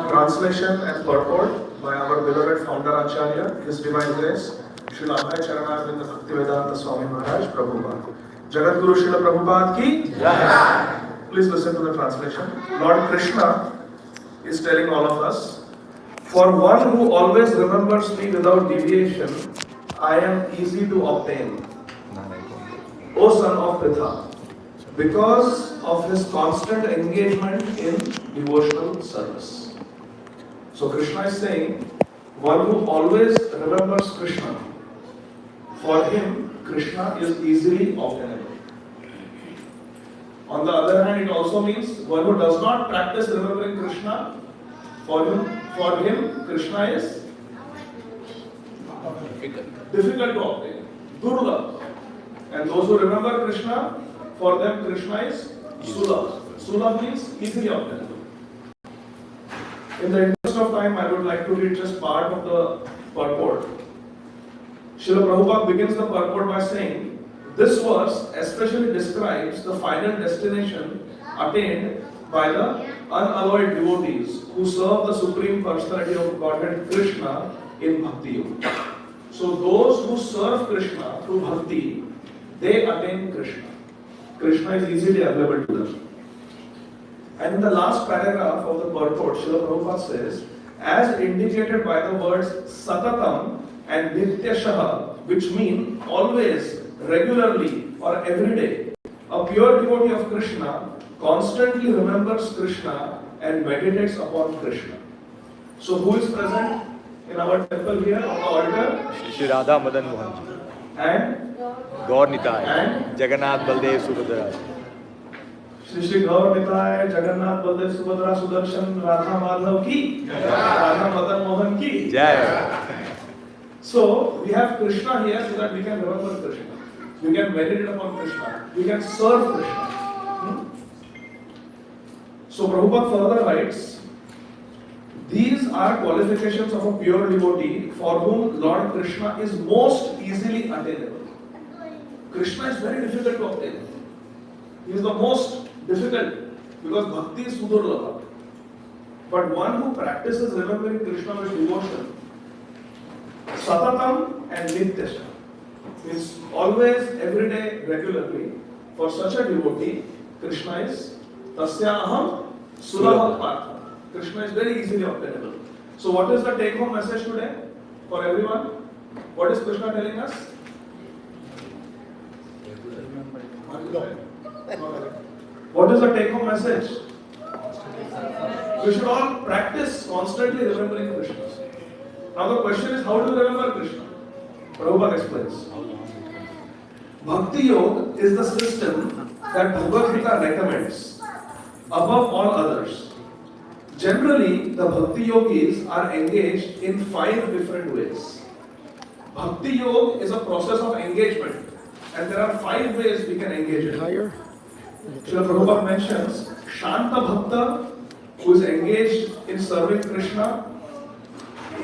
Translation and purport by our beloved founder Acharya, His Divine Grace, Srila Janardhan Swami Maharaj Prabhupada. Jagat Guru Srila Prabhupada ki Jai. Please listen to the translation. Lord Krishna is telling all of us, for one who always remembers me without deviation, I am easy to obtain. O son of Pitha, because of his constant engagement in devotional service. So Krishna is saying, one who always remembers Krishna, for him, Krishna is easily obtainable. On the other hand, it also means one who does not practice remembering Krishna, for him Krishna is difficult to obtain, durlabh. And those who remember Krishna, for them Krishna is sulabh. Sulabh means easily obtainable. In the interest of time, I would like to read just part of the purport. Srila Prabhupada begins the purport by saying, this verse especially describes the final destination attained by the unalloyed devotees who serve the Supreme Personality of Godhead Krishna in Bhakti Yoga. So those who serve Krishna through Bhakti, they attain Krishna. Krishna is easily available to them. And in the last paragraph of the purport, Srila Prabhupada says, as indicated by the words Satatam and Nityashaha, which mean always, regularly or every day, a pure devotee of Krishna constantly remembers Krishna and meditates upon Krishna. So who is present in our temple here on the altar? Shri Radha Madan Mohan and Gaur Nitai and Jagannath Baldev Subhadra Shri Gaur Nitai, Jagannath Baldev Subhadra Sudarshan Radha Madhav ki Radha Madan Mohan ki Jai. So we have Krishna here so that we can remember Krishna. We can meditate upon Krishna. We can serve Krishna. So Prabhupada further writes, these are qualifications of a pure devotee for whom Lord Krishna is most easily attainable. Krishna is very difficult to obtain. He is the most difficult because bhakti is sudurlabha. But one who practices remembering Krishna with devotion, satatam and nityasha, means always, every day, regularly, for such a devotee, Krishna is tasya aham sulabha partha. Krishna is very easily obtainable. So what is the take home message today for everyone? What is Krishna telling us? What is the take home message? We should all practice constantly remembering Krishna. Now the question is, how do we remember Krishna? Prabhupada explains. Bhakti Yoga is the system that Bhagavad Gita recommends above all others. Generally, the Bhakti Yogis are engaged in 5 different ways. Bhakti Yoga is a process of engagement, and there are 5 ways we can engage in. Srila Prabhupada mentions Shanta Bhakta, who is engaged in serving Krishna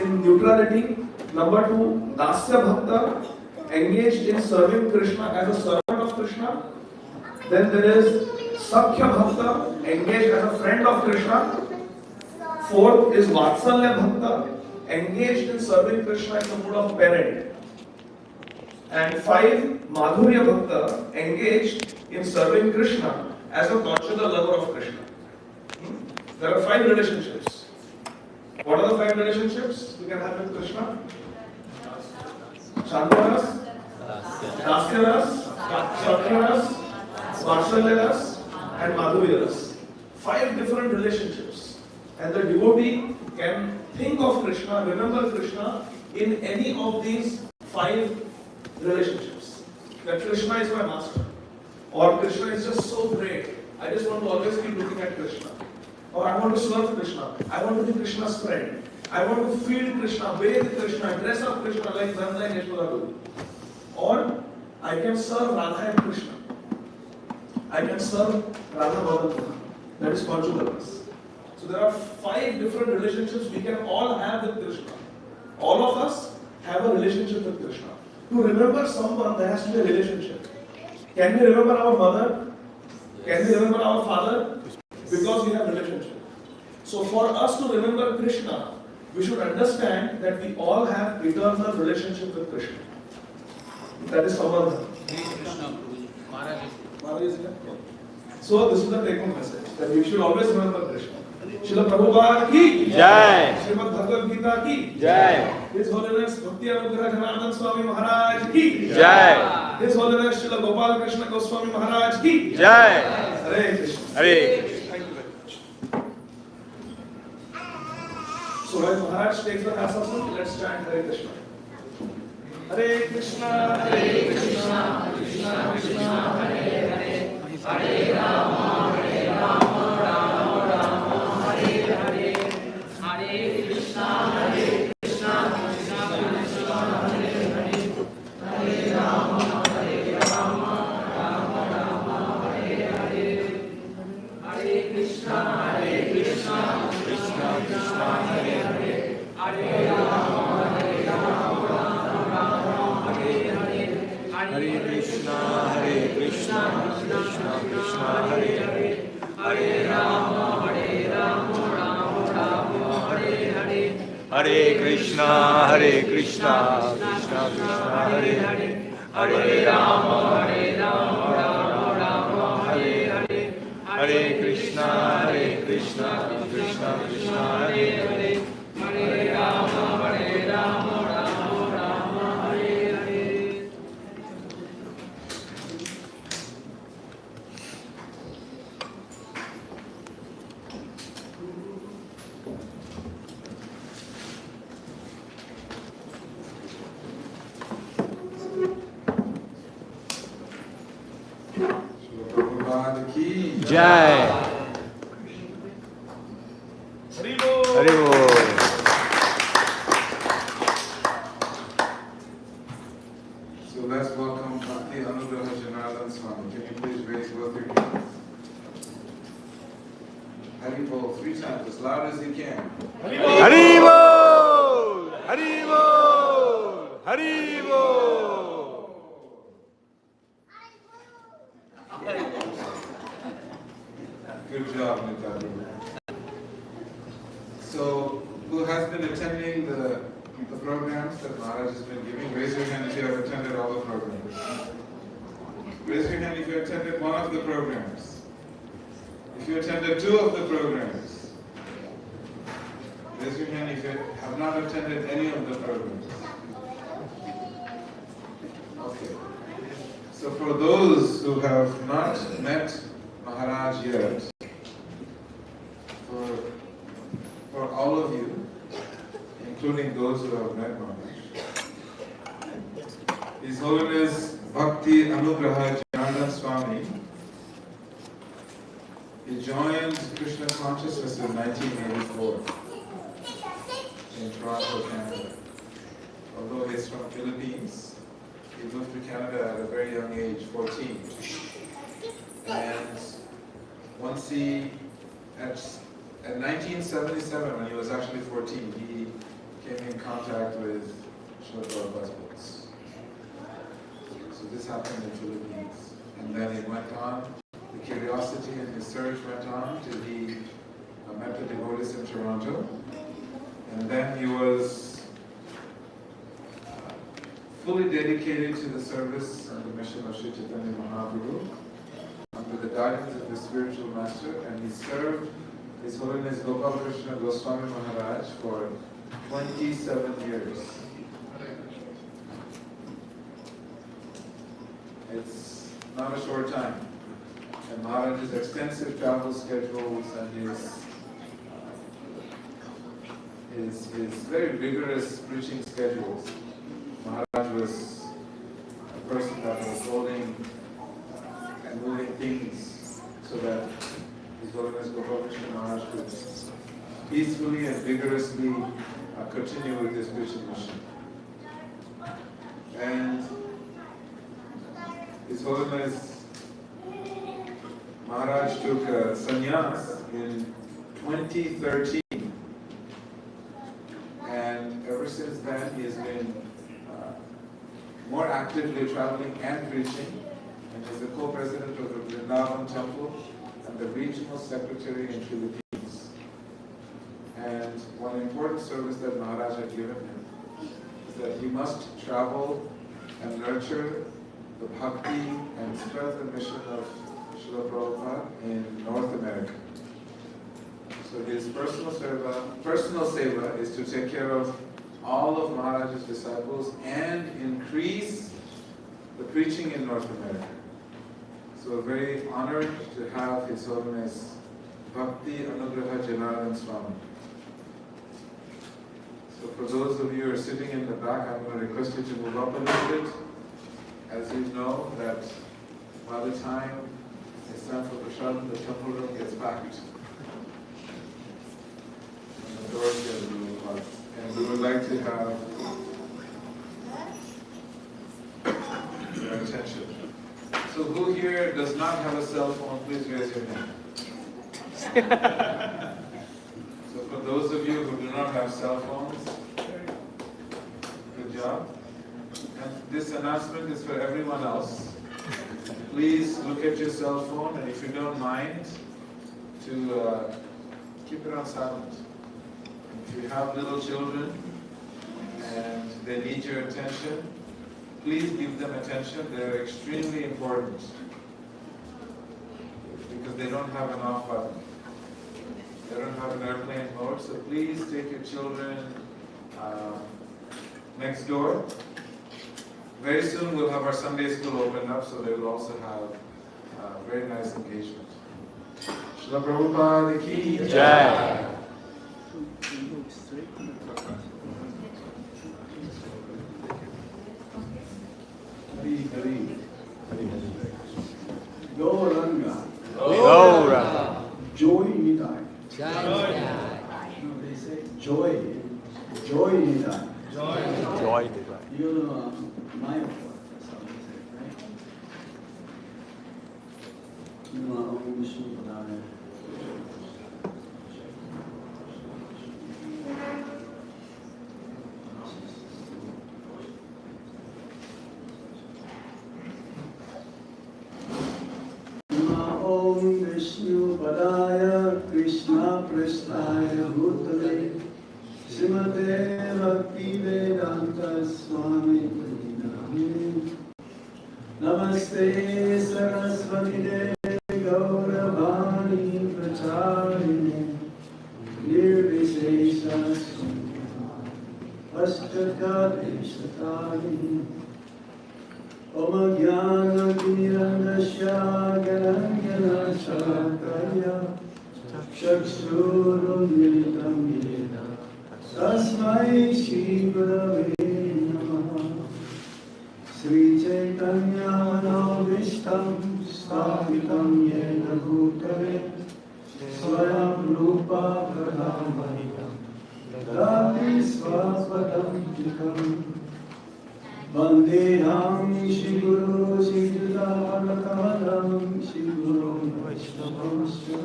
in neutrality. Number 2, Dasya Bhakta, engaged in serving Krishna as a servant of Krishna. Then there is Sakhya Bhakta, engaged as a friend of Krishna. 4th is Vatsalya Bhakta, engaged in serving Krishna in the mood of parent. And 5, Madhurya Bhakta, engaged in serving Krishna as a conjugal lover of Krishna. There are 5 relationships. What are the 5 relationships we can have with Krishna? Shantaras, Dasyaras, Sakhyaras, Vatsalyaras, and Madhuryaras. 5 different relationships. And the devotee can think of Krishna, remember Krishna in any of these 5 relationships. That Krishna is my master, or Krishna is just so great, I just want to always keep looking at Krishna. Or I want to serve Krishna, I want to be Krishna's friend, I want to feel Krishna, bathe Krishna, dress up Krishna like Nanda and Yashoda do. Or I can serve Radha and Krishna. I can serve Radha Madan. That is conjugalness. So there are 5 different relationships we can all have with Krishna. All of us have a relationship with Krishna. To remember someone, there has to be a relationship. Can we remember our mother? Can we remember our father? Because we have a relationship. So for us to remember Krishna, we should understand that we all have eternal relationship with Krishna. That is Sambandha. So this is the take home message, that we should always remember Krishna. Srila Prabhupada ki Jai. Srimad Bhagavad Gita ki Jai. His Holiness Bhakti Anugraha Janardhan Swami Maharaj ki Jai. His Holiness Srila Gopal Krishna Goswami Maharaj ki Jai. Hare Krishna. Hare. Thank you very much. So when Maharaj takes the asasana, let's chant Hare Krishna. Hare Krishna, Hare Krishna, Krishna Krishna, Hare Hare, Hare Rama, Rama Rama, Hare Hare, Hare Krishna, Hare Krishna, Krishna Krishna, Hare Hare, Hare Rama, Rama Rama, Hare Hare, Hare Krishna, Hare Krishna, Krishna Krishna, Hare Hare, Hare Rama, Hare Krishna, Hare Krishna, Krishna Krishna, Hare Hare, Hare Rama, Rama Hare Hare, Hare Krishna, Hare Krishna, Krishna Krishna, Hare Hare, Hare Rama, Rama Hare Hare, Hare Krishna, Hare Krishna, Krishna Krishna, Hare Hare, Hare Rama, Rama Hare Hare. Prabhupada ki Jai. Hari Bol. So let's welcome Bhakti Anugraha Janardhan Swami. Can you please raise both your hands? Hari Bol 3 times, as loud as you can. Hari Bol. Hari Bol. Hari Bol. Good job, Nitadi. So, who has been attending the programs that Maharaj has been giving? Raise your hand if you have attended all the programs. Raise your hand if you attended one of the programs. If you attended 2 of the programs. Raise your hand if you have not attended any of the programs. Okay. So for those who have not met Maharaj yet, for all of you, including those who have met Maharaj, His Holiness Bhakti Anugraha Janardhan Swami, he joined Krishna consciousness in 1984 in Toronto, Canada. Although he's from Philippines, he moved to Canada at a very young age, 14. And once he, at 1977, when he was actually 14, he came in contact with Srila Prabhupada's books. So this happened in the Philippines. And then it went on, the curiosity and his search went on till he met the devotees in Toronto. And then he was fully dedicated to the service and the mission of Sri Chaitanya Mahaprabhu under the guidance of the spiritual master, and he served His Holiness Gopal Krishna Goswami Maharaj for 27 years. It's not a short time. And Maharaj's extensive travel schedules and his very vigorous preaching schedules. Maharaj was a person that was holding and moving things so that His Holiness Gopal Krishna Maharaj could peacefully and vigorously continue with his preaching mission. And His Holiness Maharaj took a sannyas in 2013. And ever since then, he has been more actively traveling and preaching, and is the co-president of the Vrindavan Temple and the regional secretary in Philippines. And one important service that Maharaj had given him is that he must travel and nurture the bhakti and spread the mission of Srila Prabhupada in North America. So his personal seva is to take care of all of Maharaj's disciples and increase the preaching in North America. So we're very honored to have His Holiness Bhakti Anugraha Janardhan Swami. for those of you who are sitting in the back, I'm going to request you to move up a little bit. As you know that by the time it's time for Prashad, the temple room gets packed. And the doors get a little hot. And we would like to have your attention. So who here does not have a cell phone, please raise your hand. So for those of you who do not have cell phones, good job. And this announcement is for everyone else. Please look at your cell phone, and if you don't mind, to keep it on silent. If you have little children and they need your attention, please give them attention. They're extremely important because they don't have an off button. They don't have an airplane mode, so please take your children next door. Very soon we'll have our Sunday school open up, so they will also have very nice engagement. Srila Prabhupada ki Jai. Hari Hari. Gauranga. Gaura. Joy Nidai. Jai. No, they say joy. Joy Nidai. Joy divine. You know, my word, that's how they say it, right? You know, Om Vishnu Padaya. Om Vishnu Padaya Krishna Prasthaya Bhutale Srimate Bhakti Vedanta Swami Namaste Saraswati Devi Gauravani Pracharine Nirvishesha Ashtakadeshatani Om Jnana Tirandasya Gyananjana Shakaya Chakshurunmilitam Yena Tasmai Shri Gurave Namaha Sri Chaitanya Manavishtam Sthapitam Yena Bhutale Swayam Rupa Pradhamaham Dati Svapadam Tikam Vandeham Shri Guru Shri Jidalakalam Shri Guru Vaishnavasya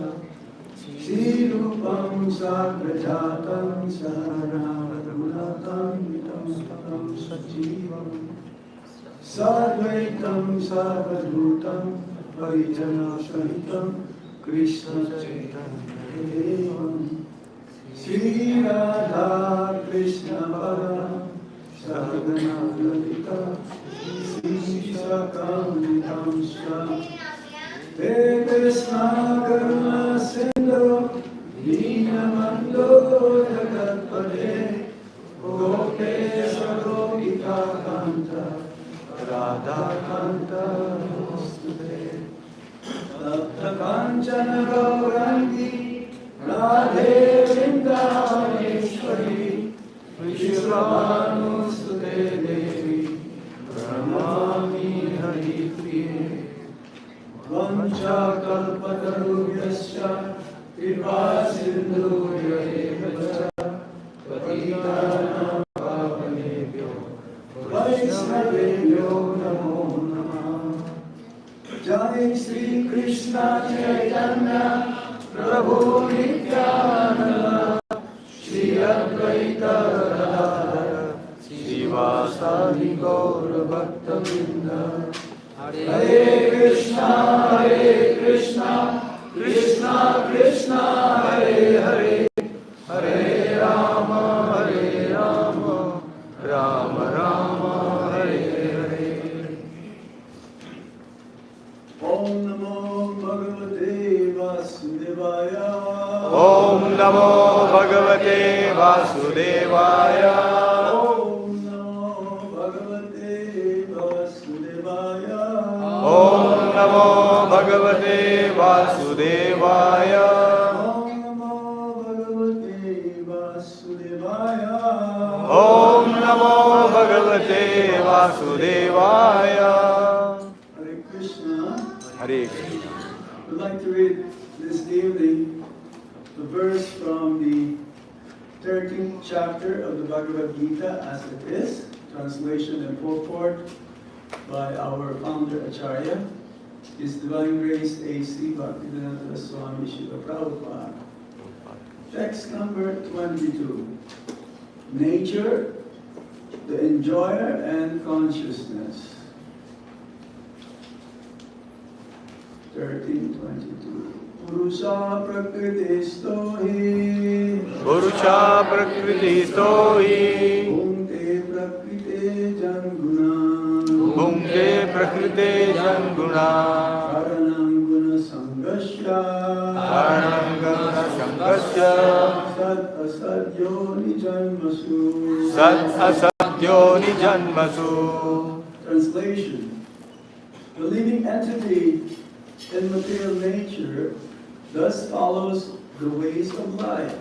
Shri Rupam Sagrajatam Saranavadunatam Vitam Satam Sajivam Sadvaitam Savadhutam Parijana Sahitam Krishna Chaitanya Devam Shri Radha Krishna Balaram Sadhana Lalita Sri Shakam Sham He Krishna Karuna Sindhu Deenamando Jagatpade Gopesha Gopika Kanta Radha Kanta Namaste Tapta Kanchana Gaurangi Radhe Vrindavaneshwari Vishwavanusute Devi Pranamami Hari Priye Vancha Kalpatarubhyasya Kripa Sindhuvya Evacha Patitanam Pavanebhyo Vaishnavebhyo Namo Namah Jai Shri Krishna Chaitanya Prabhu Nityananda Shri Advaita Radha Srivasadi Gaura Bhakta Vrinda Hare Krishna Krishna Krishna Hare Hare Hare Rama Rama Rama Hare Hare Om Namo Bhagavate Vasudevaya Om Namo Bhagavate Vasudevaya. Om Namo Bhagavate Vasudevaya Om Namo Bhagavate Vasudevaya. Om Namo Bhagavate Vasudevaya Bhagavate Vasudevaya. Hare Krishna. Hare Krishna. I'd like to read this evening the verse from the 13th chapter of the Bhagavad Gita as it is, translation and purport by our founder Acharya, His Divine Grace A.C. Bhakti Swami Srila Prabhupada. Text number 22. Nature, the enjoyer and consciousness. 13:22. Purusha prakritisto hi. Purusha prakritisto hi. Bhunte prakrite janguna. Bhunte prakrite janguna. Karanam guna sangasya. Karanam guna sangasya. Sat asadyo nijanmasu. Sat asadyo nijanmasu. Translation. The living entity in material nature thus follows the ways of life,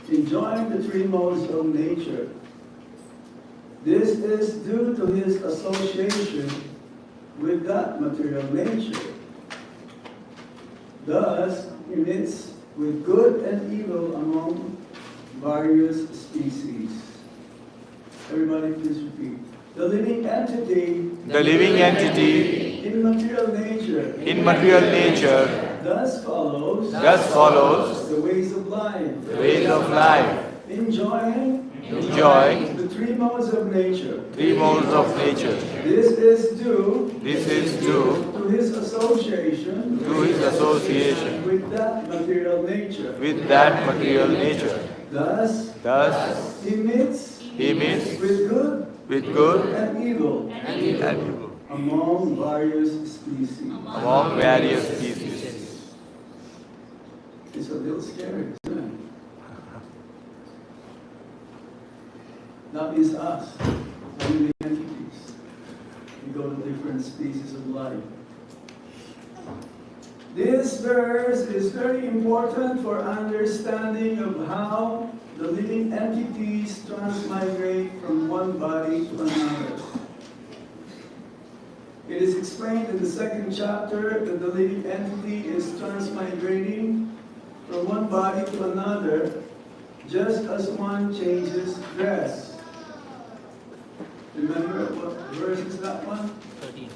enjoying the three modes of nature. This is due to his association with that material nature. Thus, he meets with good and evil among various species. Everybody please repeat. The living entity in material nature thus follows the ways of life, enjoying the three modes of nature. This is due to his association with that material nature. Thus, he meets with good and evil among various species. It's a little scary, isn't it? That is us, living entities. We go to different species of life. This verse is very important for understanding of how the living entities transmigrate from one body to another. It is explained in the second chapter that the living entity is transmigrating from one body to another just as one changes dress. Remember what verse is that one? 13.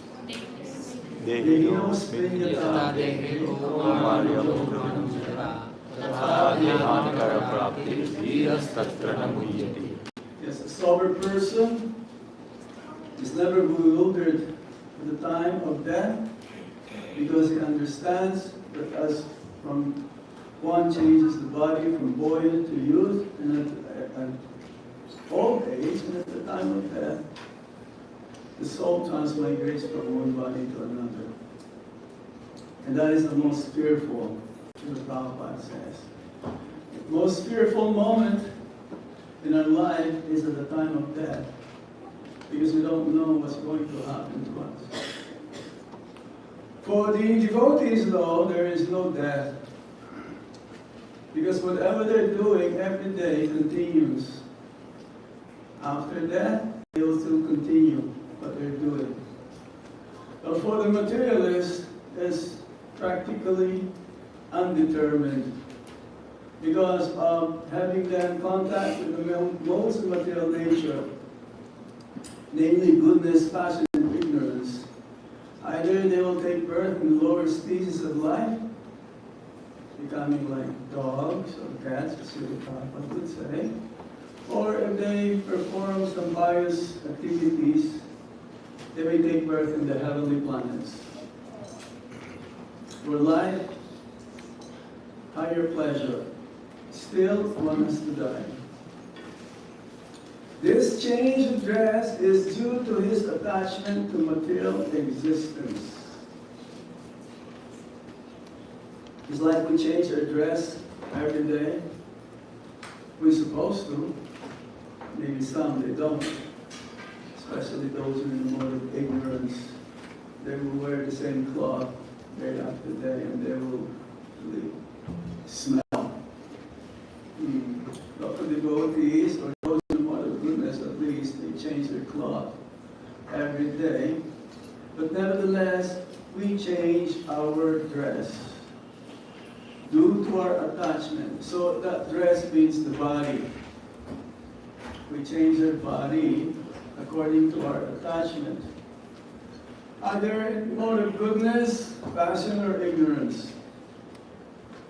Yes, a sober person is never bewildered at the time of death because he understands that as from one changes the body from boyhood to youth and at old age and at the time of death, the soul transmigrates from one body to another. And that is the most fearful, as Prabhupada says. The most fearful moment in our life is at the time of death, because we don't know what's going to happen to us. For the devotees, though, there is no death, because whatever they're doing every day continues. After death, they will still continue what they're doing. But for the materialist, it's practically undetermined, because of having them contact with the modes of material nature, namely goodness, passion, and ignorance. Either they will take birth in the lower species of life, becoming like dogs or cats, as Srila Prabhupada would say, or if they perform some pious activities, they may take birth in the heavenly planets. For life, higher pleasure, still one has to die. This change of dress is due to his attachment to material existence. It's like we change our dress every day. We're supposed to. Maybe some, they don't. Especially those who are in the mode of ignorance. They will wear the same cloth day after day and they will really smell. But for devotees or those in the mode of goodness, at least they change their cloth every day, but nevertheless, we change our dress due to our attachment. So that dress means the body. We change our body according to our attachment, either in mode of goodness, passion, or ignorance.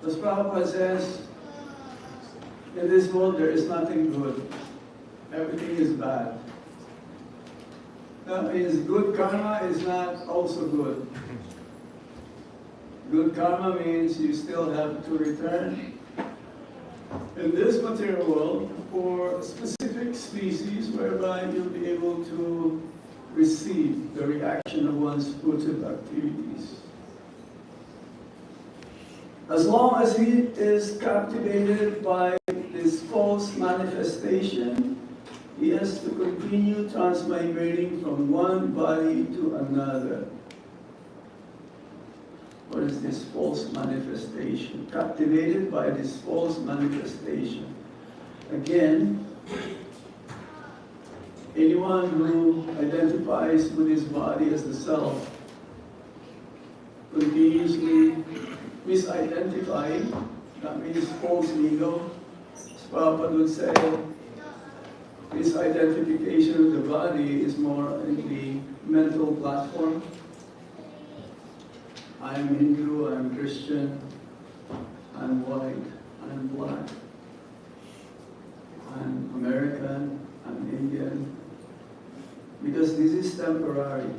As Prabhupada says, in this world there is nothing good. Everything is bad. That means good karma is not also good. Good karma means you still have to return in this material world for specific species whereby you'll be able to receive the reaction of one's fruitive activities. As long as he is captivated by this false manifestation, he has to continue transmigrating from one body to another. What is this false manifestation? Captivated by this false manifestation. Again, anyone who identifies with his body as the self, continuously misidentifying, that means false ego. Prabhupada would say, misidentification of the body is more in the mental platform. I'm Hindu, I'm Christian, I'm white, I'm black, I'm American, I'm Indian. Because this is temporary.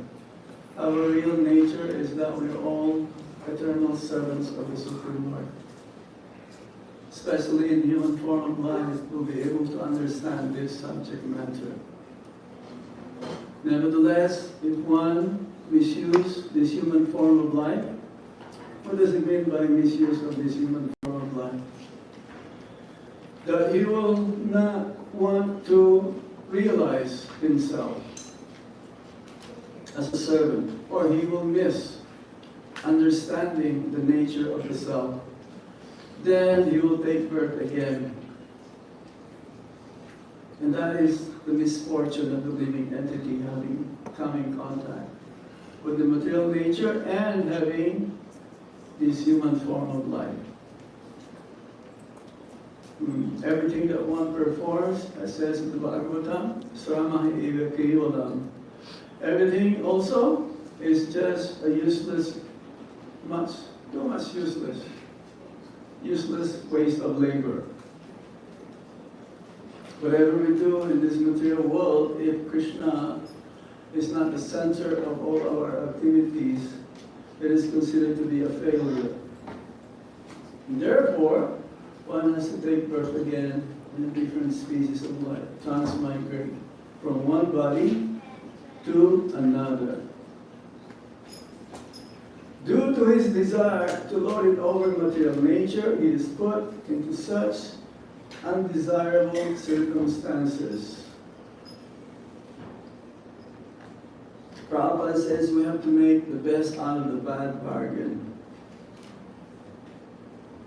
Our real nature is that we're all eternal servants of the Supreme Lord. Especially in human form of life, we'll be able to understand this subject matter. Nevertheless, if one misuse this human form of life, what does it mean by misuse of this human form of life? That he will not want to realize himself as a servant, or he will miss understanding the nature of the self. Then he will take birth again. And that is the misfortune of the living entity having come in contact with the material nature and having this human form of life. Everything that one performs, as says in the Bhagavatam, srama eva kevalam. Everything also is just a useless, too much useless waste of labor. Whatever we do in this material world, if Krishna is not the center of all our activities, it is considered to be a failure. And therefore, one has to take birth again in different species of life, transmigrate from one body to another. Due to his desire to lord it over material nature, he is put into such undesirable circumstances. Prabhupada says we have to make the best out of the bad bargain.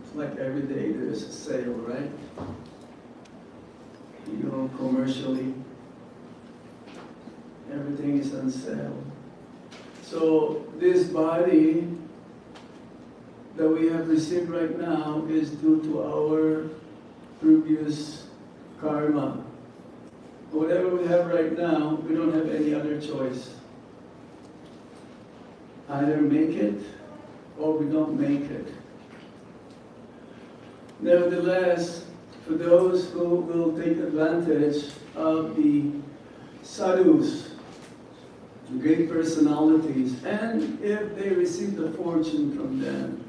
It's like every day there's a sale, right? You go commercially, everything is on sale. So this body that we have received right now is due to our previous karma. Whatever we have right now, we don't have any other choice. Either make it or we don't make it. Nevertheless, for those who will take advantage of the sadhus, great personalities, and if they receive the fortune from them,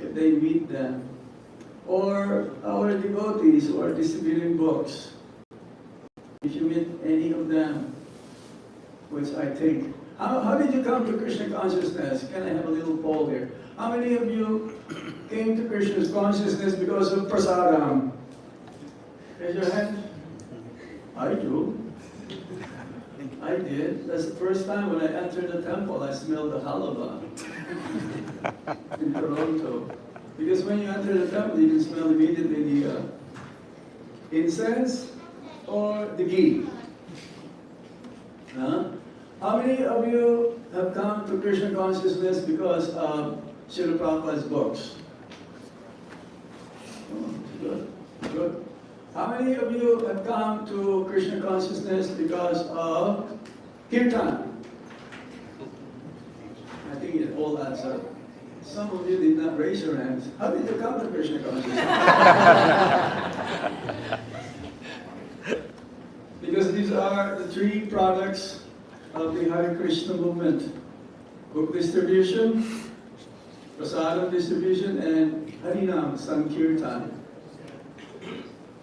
if they meet them, or our devotees who are distributing books, if you meet any of them, which I think, how did you come to Krishna consciousness? Can I have a little poll here? How many of you came to Krishna's consciousness because of prasadam? Raise your hand. I do. I did. That's the first time when I entered the temple, I smelled the halava in Toronto. Because when you enter the temple, you can smell immediately the incense or the ghee. Huh? How many of you have come to Krishna consciousness because of Srila Prabhupada's books? Oh, good, good. How many of you have come to Krishna consciousness because of Kirtan? I think it all adds up. Some of you did not raise your hands. How did you come to Krishna consciousness? Because these are the three products of the Hare Krishna movement. Book distribution, prasadam distribution, and Harinam Sankirtan.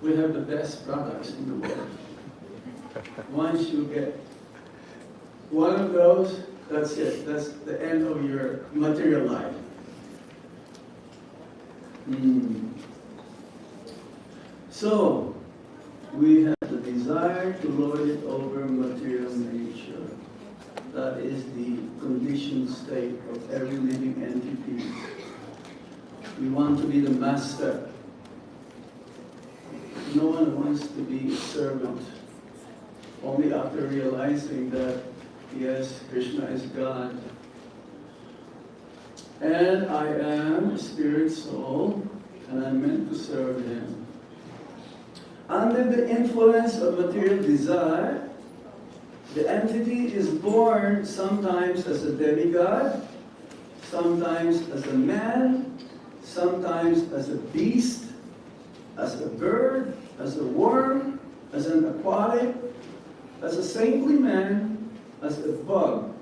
We have the best products in the world. Once you get one of those, that's it. That's the end of your material life. So, we have the desire to lord it over material nature. That is the conditioned state of every living entity. We want to be the master. No one wants to be a servant. Only after realizing that, yes, Krishna is God. And I am a spirit soul, and I'm meant to serve Him. Under the influence of material desire, the entity is born sometimes as a demigod, sometimes as a man, sometimes as a beast, as a bird, as a worm, as an aquatic, as a saintly man, as a bug.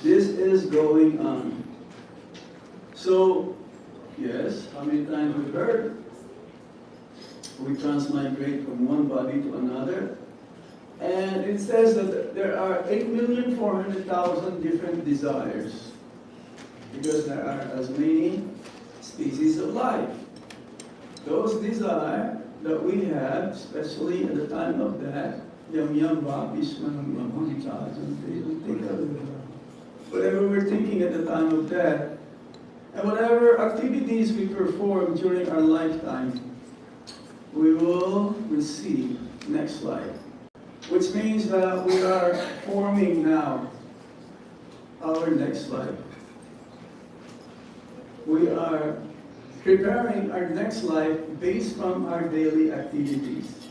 This is going on. So, yes, how many times we've heard? We transmigrate from one body to another. And it says that there are 8,400,000 different desires. Because there are as many species of life. Those desires that we have, especially at the time of death, whatever we're thinking at the time of death, and whatever activities we perform during our lifetime, we will receive next life. Which means that we are forming now our next life. We are preparing our next life based on our daily activities.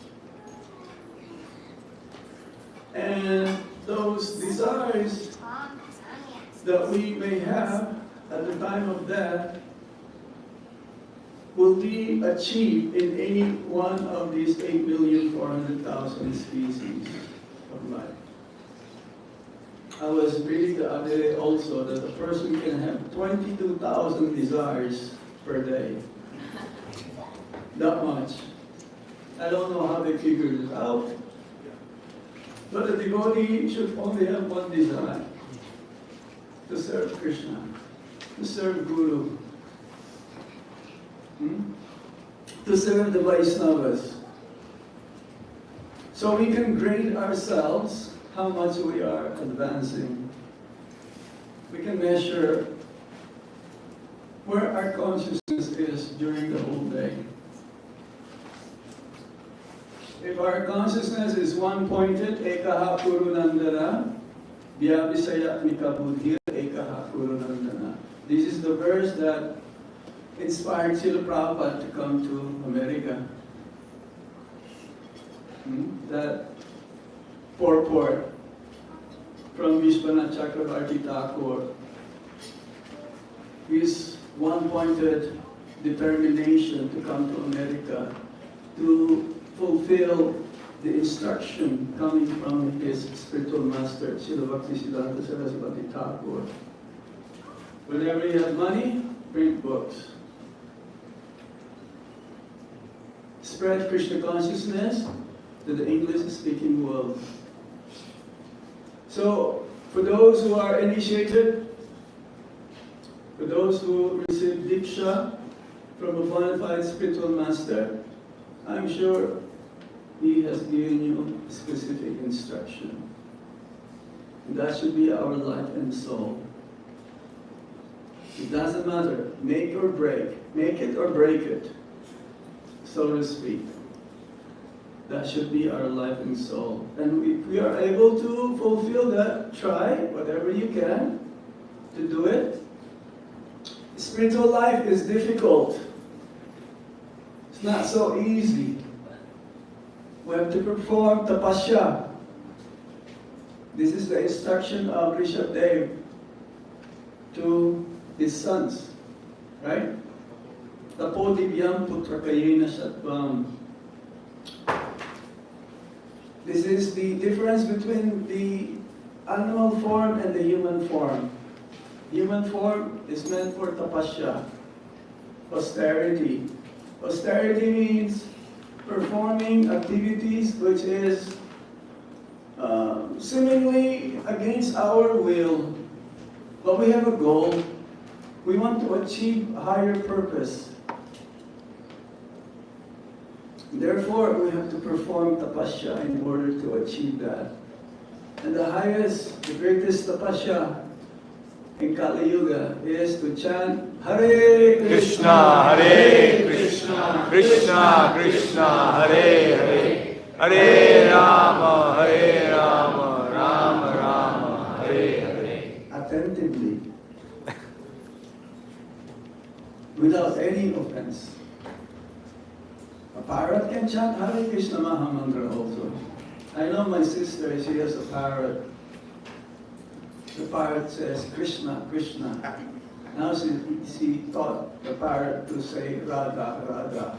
And those desires that we may have at the time of death will be achieved in any one of these 8,400,000 species of life. I was reading the other day also that a person can have 22,000 desires per day. That much. I don't know how they figured it out. But a devotee should only have one desire: to serve Krishna, to serve Guru, to serve the Vaishnavas. So we can grade ourselves how much we are advancing. We can measure where our consciousness is during the whole day. If our consciousness is one-pointed, ekaha purunandana, vyabhisayatmika buddhir ekaha purunandana. This is the verse that inspired Srila Prabhupada to come to America. That purport from Vishwanath Chakravarti Thakur, his one-pointed determination to come to America to fulfill the instruction coming from his spiritual master, Srila Bhaktisiddhanta Saraswati Thakur. Whenever you have money, print books. Spread Krishna consciousness to the English-speaking world. So, for those who are initiated, for those who receive Diksha from a bona fide spiritual master, I'm sure he has given you specific instruction. And that should be our life and soul. It doesn't matter, make or break, make it or break it, so to speak. That should be our life and soul. And if we are able to fulfill that, try whatever you can to do it. Spiritual life is difficult. It's not so easy. We have to perform tapasya. This is the instruction of Rishabdev to his sons, right? Tapo divyam putrakayena sattvam. This is the difference between the animal form and the human form. Human form is meant for tapasya, austerity. Austerity means performing activities which is seemingly against our will, but we have a goal. We want to achieve a higher purpose. Therefore, we have to perform tapasya in order to achieve that. And the highest, the greatest tapasya in Kali Yuga is to chant Hare Krishna, Hare Krishna, Krishna Krishna, Hare Hare, Hare Rama, Hare Rama, Rama Rama, Hare Hare. attentively, without any offense. A parrot can chant Hare Krishna Mahamantra also. I know my sister, she has a parrot. The parrot says Krishna, Krishna. Now she taught the parrot to say Radha, Radha.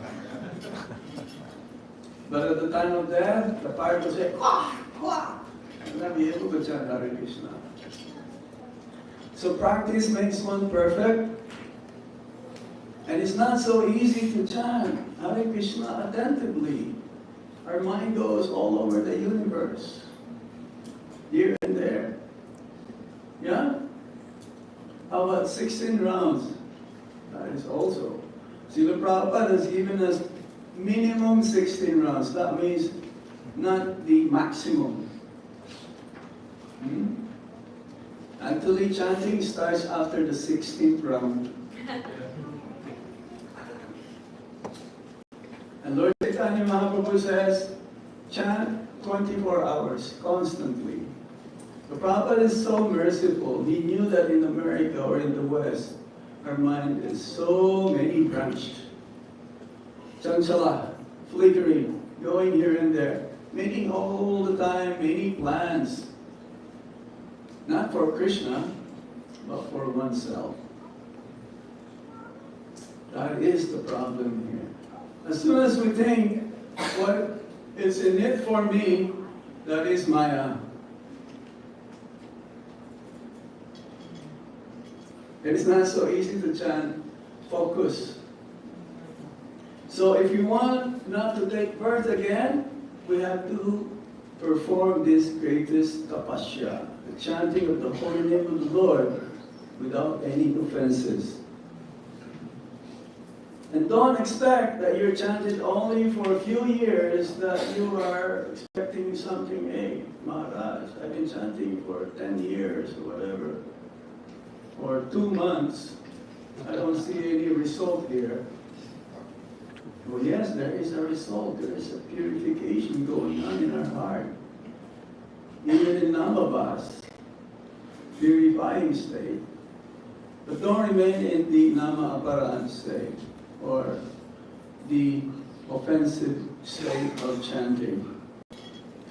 But at the time of death, the parrot will say Kwah, Kwah, and not be able to chant Hare Krishna. So practice makes one perfect. And it's not so easy to chant Hare Krishna attentively. Our mind goes all over the universe, here and there. Yeah? How about 16 rounds? That is also. Srila Prabhupada has given us minimum 16 rounds. That means not the maximum. Actually, chanting starts after the 16th round. And Lord Chaitanya Mahaprabhu says, chant 24 hours, constantly. The Prabhupada is so merciful. He knew that in America or in the West, our mind is so many branched. Chanchala, flickering, going here and there, making all the time many plans. Not for Krishna, but for oneself. That is the problem here. As soon as we think what is in it for me, that is Maya. It's not so easy to chant, focus. So if you want not to take birth again, we have to perform this greatest tapasya, the chanting of the holy name of the Lord without any offenses. And don't expect that you're chanted only for a few years, that you are expecting something. Hey, Maharaj, I've been chanting for 10 years or whatever, or 2 months. I don't see any result here. Well, yes, there is a result. There is a purification going on in our heart. Even in Namabhas, purifying state. But don't remain in the Nama Aparan state, or the offensive state of chanting.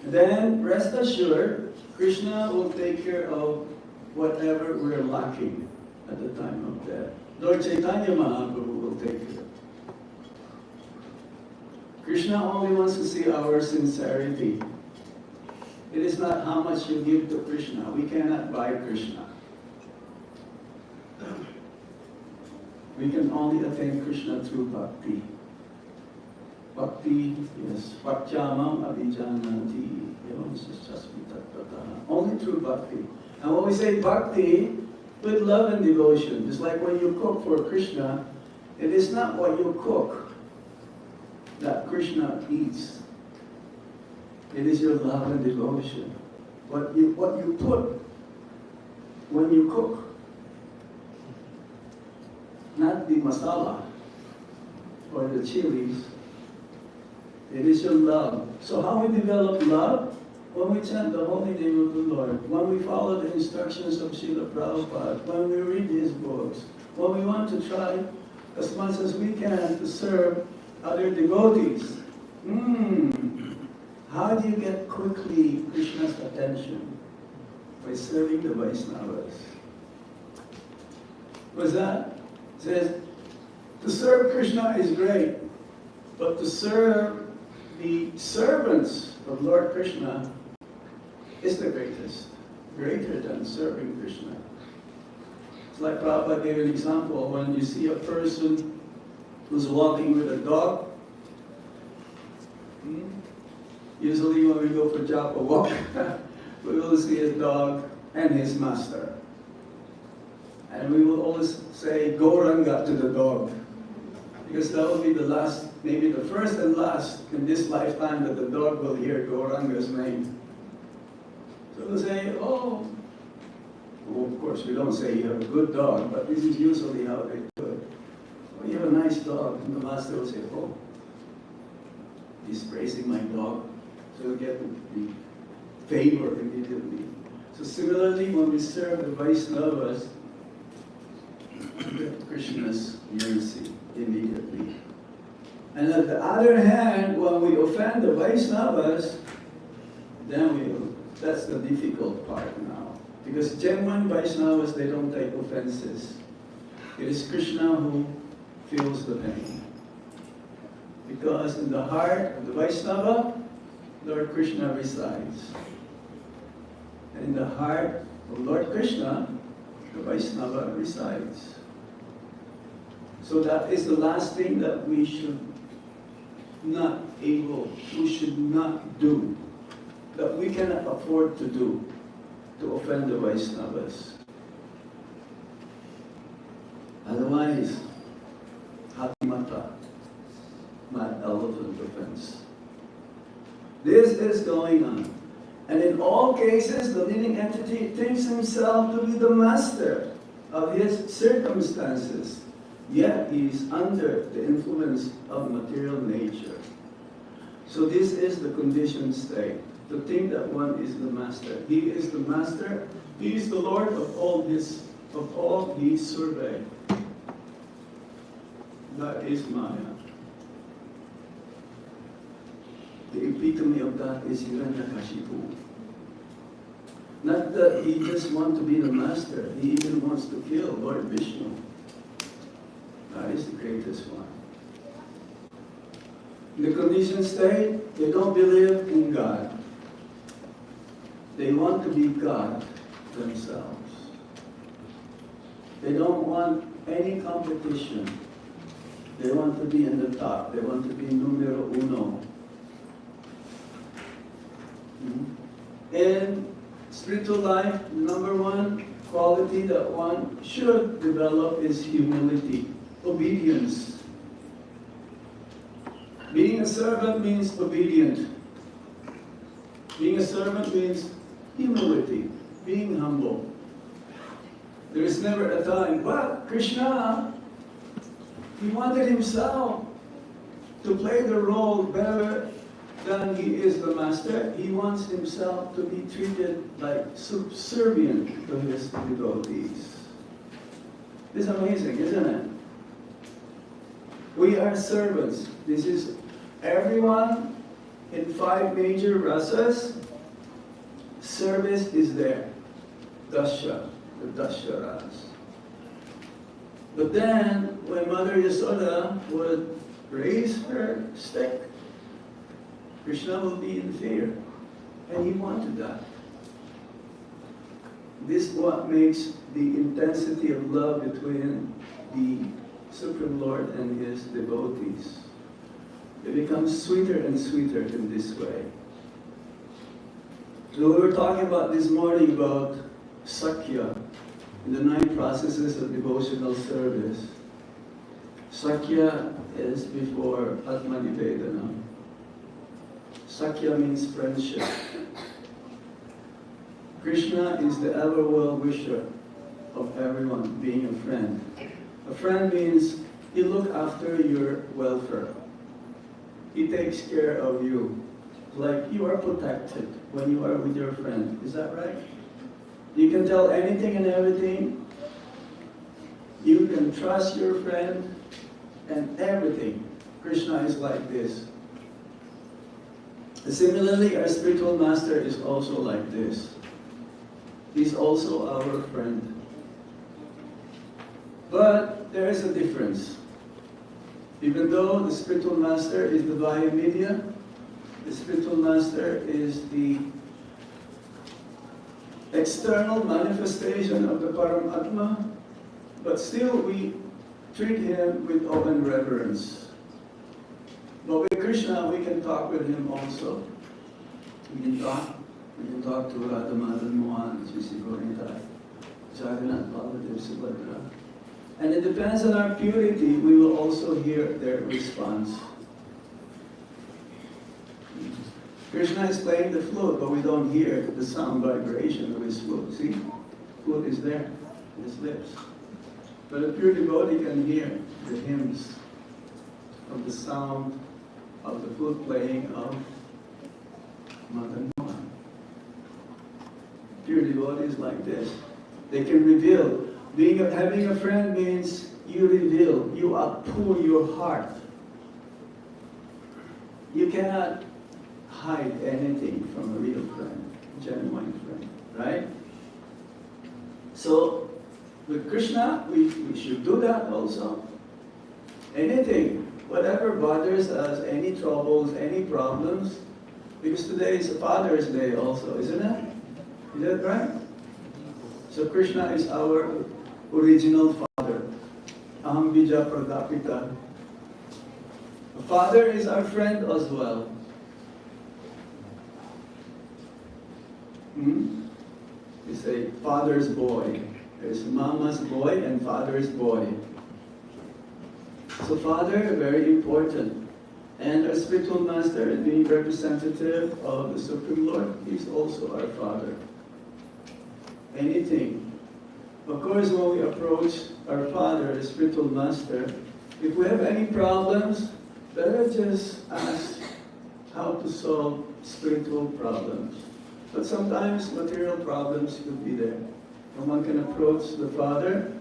And then, rest assured, Krishna will take care of whatever we're lacking at the time of death. Lord Chaitanya Mahaprabhu will take care. Krishna only wants to see our sincerity. It is not how much you give to Krishna. We cannot buy Krishna. We can only attain Krishna through bhakti. Bhakti, yes, bhaktyamam abhijanati. Only through bhakti. And when we say bhakti, with love and devotion, just like when you cook for Krishna, it is not what you cook that Krishna eats. It is your love and devotion. What you put when you cook, not the masala or the chilies, It is your love. So how we develop love? When we chant the holy name of the Lord, when we follow the instructions of Srila Prabhupada, when we read his books, when we want to try as much as we can to serve other devotees. How do you get quickly Krishna's attention? By serving the Vaishnavas. What's that? It says, to serve Krishna is great, but to serve the servants of Lord Krishna is the greatest, greater than serving Krishna. It's like Prabhupada gave an example. When you see a person who's walking with a dog, usually when we go for Japa walk, we will see a dog and his master. And we will always say, Gauranga to the dog. Because that will be the last, maybe the first and last in this lifetime that the dog will hear Gauranga's name. So we'll say, oh, well, of course we don't say you have a good dog, but this is usually how they do it. Oh, you have a nice dog. And the master will say, oh, he's praising my dog. So you'll get the favor immediately. So similarly, when we serve the Vaishnavas, we get Krishna's mercy immediately. And on the other hand, when we offend the Vaishnavas, then that's the difficult part now. Because genuine Vaishnavas, they don't take offenses. It is Krishna who feels the pain. Because in the heart of the Vaishnava, Lord Krishna resides. And in the heart of Lord Krishna, the Vaishnava resides. So that is the last thing that we should not do, that we cannot afford to do, to offend the Vaishnavas. Otherwise, Hatimata, mad elephant offense. This is going on. And in all cases, the living entity thinks himself to be the master of his circumstances. Yet he is under the influence of material nature. So this is the conditioned state, to think that one is the master. He is the master. He is the Lord of all this, of all he survey. That is Maya. The epitome of that is Hiranyakashipu. Not that he just wants to be the master, he even wants to kill Lord Vishnu. That is the greatest one. In the conditioned state, they don't believe in God. They want to be God themselves. They don't want any competition. They want to be in the top. They want to be numero uno. In spiritual life, number one quality that one should develop is humility, obedience. Being a servant means obedient. Being a servant means humility, being humble. There is never a time, but Krishna, he wanted himself to play the role better than he is the master. He wants himself to be treated like subservient to his devotees. This is amazing, isn't it? We are servants. This is everyone in 5 major rasas. Service is there. Dasha, the Dasharas. But then, when Mother Yasoda would raise her stick, Krishna will be in fear. And he wanted that. This is what makes the intensity of love between the Supreme Lord and his devotees. It becomes sweeter and sweeter in this way. So we were talking about this morning about Sakya, in the 9 processes of devotional service. Sakya is before Atmanivedana. Sakya means friendship. Krishna is the ever well-wisher of everyone, being a friend. A friend means he look after your welfare. He takes care of you. Like you are protected when you are with your friend. Is that right? You can tell anything and everything. You can trust your friend and everything. Krishna is like this. Similarly, our spiritual master is also like this. He's also our friend. But there is a difference. Even though the spiritual master is the via media, the spiritual master is the external manifestation of the Paramatma, but still we treat him with awe and reverence. But with Krishna, we can talk with him also. We can talk to Radha Madan Mohan, Sri Gauranga, Jagannath, Baladev, Subhadra. And it depends on our purity, we will also hear their response. Krishna is playing the flute, but we don't hear the sound vibration of his flute. See? Flute is there, in his lips. But a pure devotee can hear the hymns of the sound of the flute playing of Madan Mohan. Pure devotees like this. They can reveal. Having a friend means you reveal, you outpour your heart. You cannot hide anything from a real friend, genuine friend, right? So, with Krishna, we should do that also. Anything, whatever bothers us, any troubles, any problems, because today is Father's Day also, isn't it? Is that right? So Krishna is our original father. Aham bija pradapita. Father is our friend as well. We say father's boy. There's mama's boy and father's boy. So father, very important. And our spiritual master, being representative of the Supreme Lord, is also our father. Anything. Of course, when we approach our father, the spiritual master, if we have any problems, better just ask how to solve spiritual problems. But sometimes material problems could be there. And one can approach the Father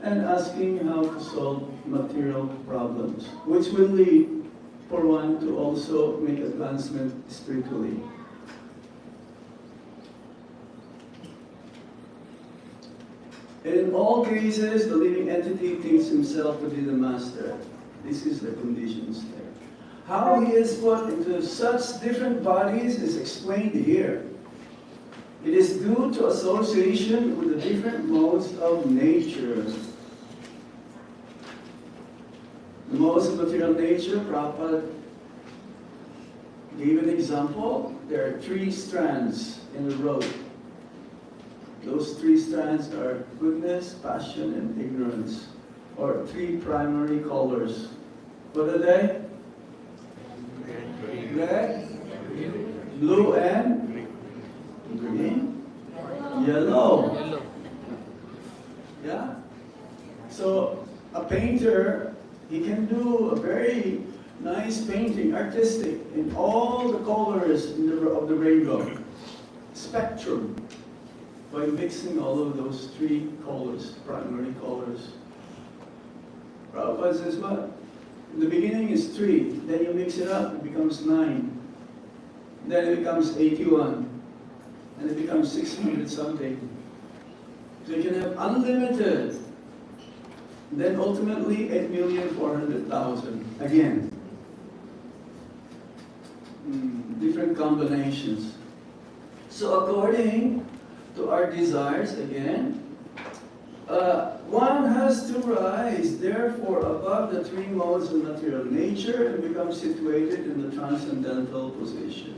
and asking how to solve material problems, which will lead for one to also make advancement spiritually. And in all cases, the living entity thinks himself to be the master. This is the conditions there. How he is put into such different bodies is explained here. It is due to association with the different modes of nature. The modes of material nature, Prabhupada gave an example. There are 3 strands in the road. Those 3 strands are goodness, passion, and ignorance, or 3 primary colors. What are they? Red, blue, and green, yellow. Yeah? So a painter, he can do a very nice painting, artistic, in all the colors of the rainbow. Spectrum. By mixing all of those 3 colors, primary colors. Prabhupada says what? In the beginning is 3, then you mix it up, it becomes 9. Then it becomes 81. And it becomes 600 something. So you can have unlimited. Then ultimately 8,400,000 again. Different combinations. So according to our desires again, one has to rise therefore above the 3 modes of material nature and become situated in the transcendental position.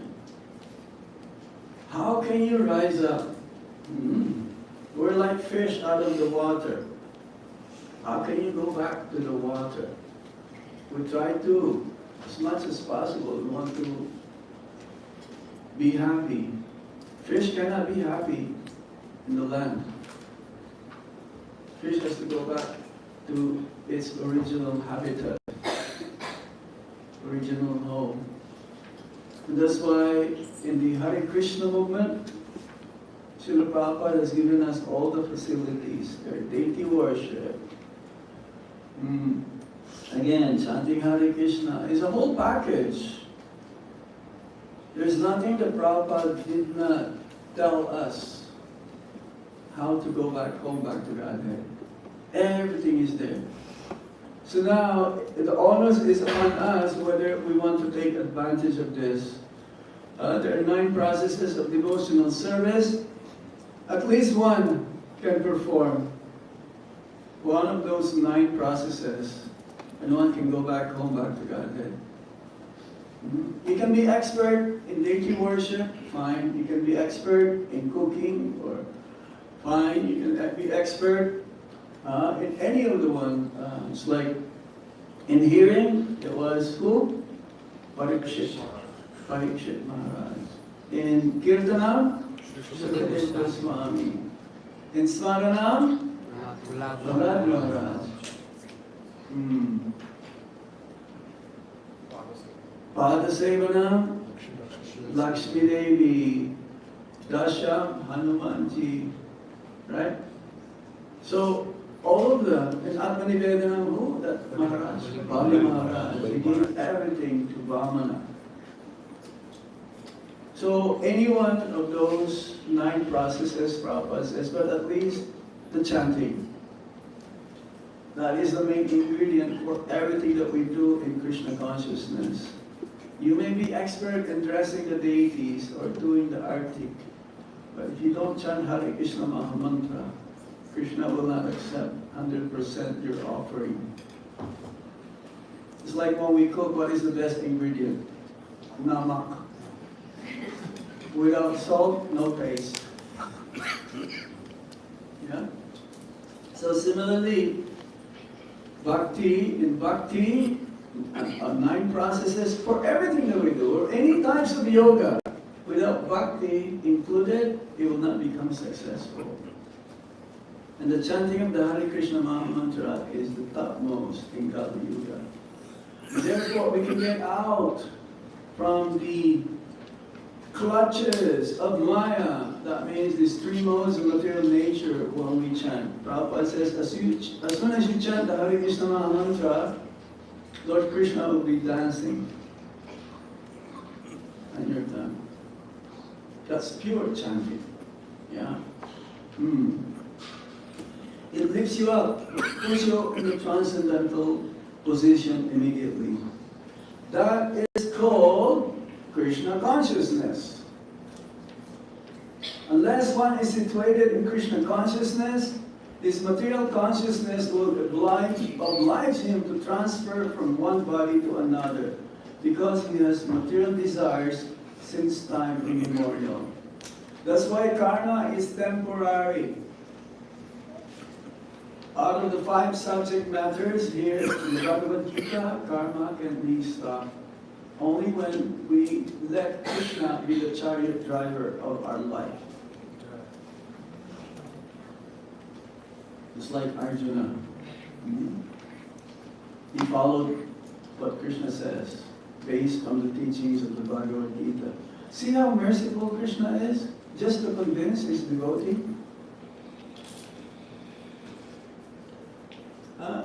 How can you rise up? We're like fish out of the water. How can you go back to the water? We try to, as much as possible, we want to be happy. Fish cannot be happy in the land. Fish has to go back to its original habitat. original home. And that's why in the Hare Krishna movement, Srila Prabhupada has given us all the facilities. There deity worship. Again, chanting Hare Krishna is a whole package. There's nothing that Prabhupada did not tell us how to go back home, back to Godhead. Everything is there. So now, the onus is on us whether we want to take advantage of this. There are 9 processes of devotional service. At least one can perform one of those 9 processes, and one can go back home, back to Godhead. You can be expert in deity worship, fine. You can be expert in cooking, or fine. You can be expert in any of the one. It's like in hearing, it was who? Parikshit Maharaj. In Kirtanam, Sridham Swami. In Smaranam, Prahlad Maharaj. Padasevanam, Lakshmi Devi, Dasha, Hanumanji, right? So, all of them, in Atmanivedanam, who? That Maharaj, Bali Maharaj, he gave everything to Vamana. So, any one of those 9 processes, Prabhupada says, but at least the chanting. That is the main ingredient for everything that we do in Krishna consciousness. You may be expert in dressing the deities or doing the artik, but if you don't chant Hare Krishna Mahamantra, Krishna will not accept 100% your offering. It's like when we cook, what is the best ingredient? Namak. Without salt, no taste. Yeah? So similarly, in Bhakti, 9 processes for everything that we do, or any types of yoga, without Bhakti included, it will not become successful. And the chanting of the Hare Krishna Mahamantra is the topmost in Kali Yuga. Therefore, we can get out from the clutches of Maya. That means these 3 modes of material nature when we chant. Prabhupada says, as soon as you chant the Hare Krishna Mahamantra, Lord Krishna will be dancing on your tongue. That's pure chanting. Yeah? It lifts you up, puts you in the transcendental position immediately. That is called Krishna consciousness. Unless one is situated in Krishna consciousness, this material consciousness will oblige him to transfer from one body to another, because he has material desires since time immemorial. That's why karma is temporary. Out of the 5 subject matters here in the Bhagavad Gita, karma can be stopped only when we let Krishna be the chariot driver of our life. It's like Arjuna. He followed what Krishna says, based on the teachings of the Bhagavad Gita. See how merciful Krishna is, just to convince his devotee?